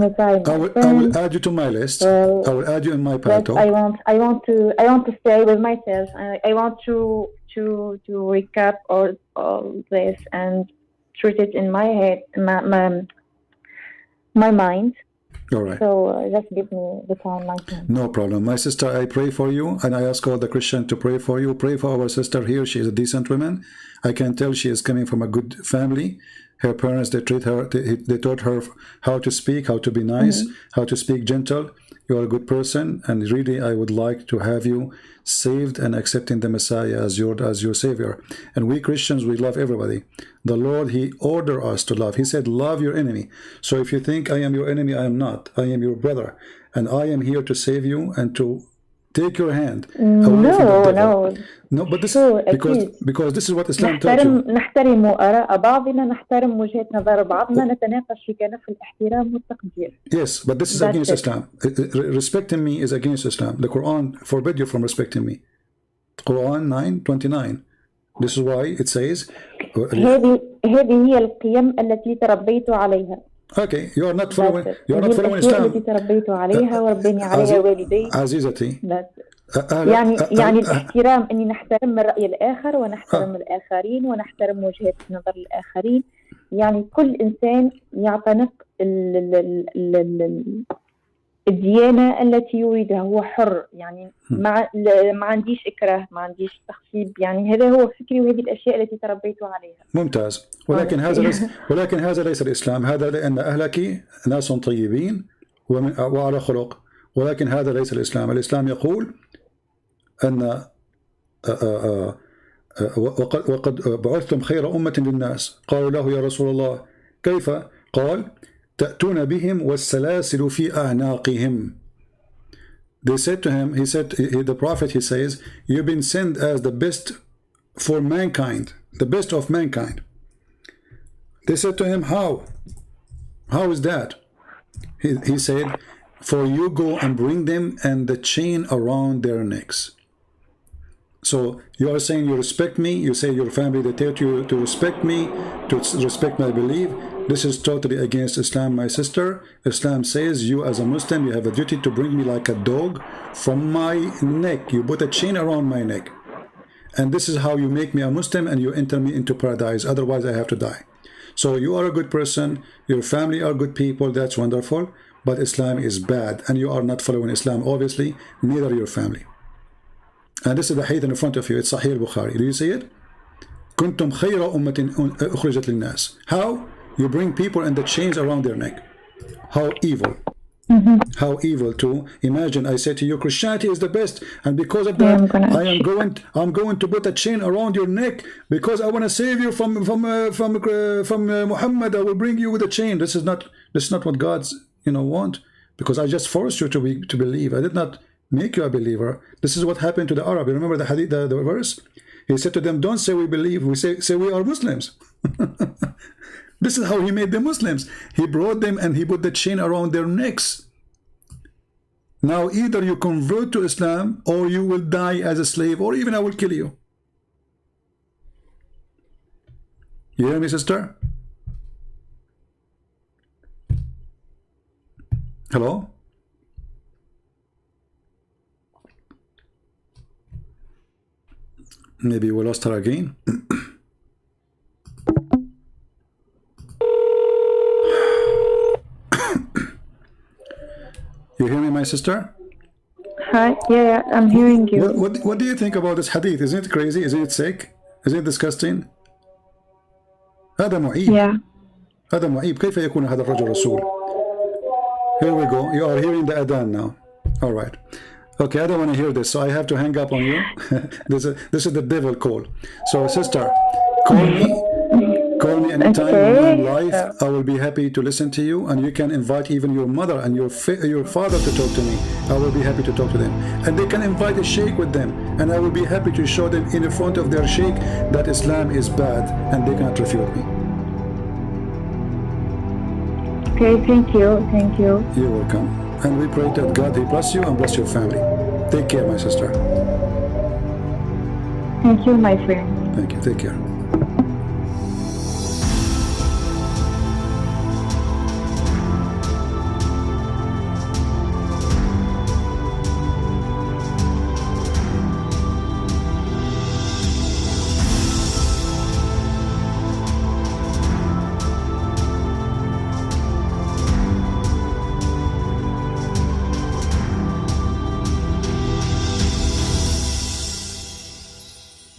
will add you to my list. Well, I will add you in my party. I want to stay with myself. I want to recap all this and treat it in my head, my mind. All right. So just give me the time, my friend. No problem. My sister, I pray for you, and I ask all the Christians to pray for you. Pray for our sister here. She is a decent woman. I can tell she is coming from a good family. Her parents, they treat her, they taught her how to speak, how to be nice, how to speak gentle. You are a good person, and really I would like to have you saved and accepting the Messiah as your Savior. And we Christians, we love everybody. The Lord, he ordered us to love. He said, love your enemy. So if you think I am your enemy, I am not. I am your brother. And I am here to save you and to take your hand. No, but this because this is what Islam taught you. نحترم آراء بعضنا، نحترم وجهة نظر بعضنا، نتناقش في كنف الاحترام والتقدير. Yes, but this is against Islam. Respecting me is against Islam. The Quran forbid you from respecting me. Quran 9:29. This is why it says هذه هي القيم التي تربيت عليها. Okay, you are not following Islam. التي تربيت عليها وربني عليها والدي. عزيزتي. يعني الاحترام، اني نحترم الرأي الآخر ونحترم الآخرين ونحترم وجهة نظر الآخرين. يعني كل إنسان يعتنق الديانة التي يريدها، هو حر. يعني ما عنديش إكراه، ما عنديش تخصيب. يعني هذا هو فكري وهذه الأشياء التي تربيت عليها. ممتاز. ولكن هذا ليس الإسلام. هذا لأن أهلك ناس طيبين وعلى خلق، ولكن هذا ليس الإسلام. الإسلام يقول أن وقد بعثتم خير أمة للناس. قالوا له يا رسول الله كيف؟ قال تأتون بهم والسلاسل في أعناقهم. They said to him, the prophet, he says, you've been sent as the best for mankind, the best of mankind. They said to him, how? How is that? He said, for you go and bring them and the chain around their necks. So you are saying you respect me, you say your family, they tell you to respect me, to respect my belief. This is totally against Islam, my sister. Islam says you as a Muslim, you have a duty to bring me like a dog from my neck. You put a chain around my neck. And this is how you make me a Muslim and you enter me into paradise. Otherwise I have to die. So you are a good person, your family are good people, that's wonderful. But Islam is bad and you are not following Islam, obviously, neither your family. And this is the hadith in front of you. It's Sahih al-Bukhari. Do you see it? كنتم خير أمة أخرجت للناس. How? You bring people and the chains around their neck. How evil. How evil to imagine. I say to you, Christianity is the best, and because of that, I'm going to put a chain around your neck because I want to save you from Muhammad. I will bring you with a chain. This is not what God's want, because I just forced you to believe. I did not make you a believer. This is what happened to the Arab. You remember the hadith, the verse? He said to them, don't say we believe, we say we are Muslims. This is how he made them Muslims. He brought them and he put the chain around their necks. Now either you convert to Islam or you will die as a slave, or even I will kill you. You hear me, sister? Hello? Maybe we lost her again. You hear me, my sister? Hi, yeah, I'm hearing you. What do you think about this hadith? Isn't it crazy? Isn't it sick? Isn't it disgusting? هذا معيب. Yeah. هذا معيب. كيف يكون هذا الرجل رسول? Here we go. You are hearing the adhan now. All right. Okay, I don't want to hear this, so I have to hang up on you. This is the devil call. So, sister, call me anytime in life. I will be happy to listen to you, and you can invite even your mother and your father to talk to me. I will be happy to talk to them, and they can invite a sheikh with them, and I will be happy to show them in front of their sheikh that Islam is bad, and they cannot refute me. Okay, thank you. You're welcome. And we pray that God, He bless you and bless your family. Take care, my sister. Thank you, my friend. Thank you. Take care.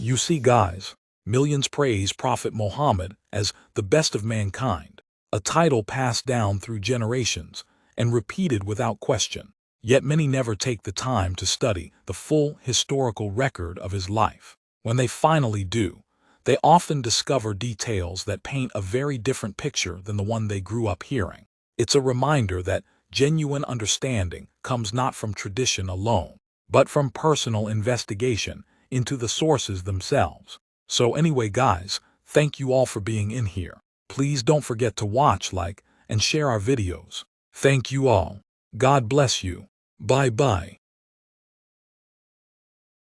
You see, guys, millions praise Prophet Muhammad as the best of mankind, a title passed down through generations and repeated without question. Yet many never take the time to study the full historical record of his life. When they finally do, they often discover details that paint a very different picture than the one they grew up hearing. It's a reminder that genuine understanding comes not from tradition alone, but from personal investigation into the sources themselves. So anyway, guys, thank you all for being in here. Please don't forget to watch, like, and share our videos. Thank you all. God bless you. Bye-bye.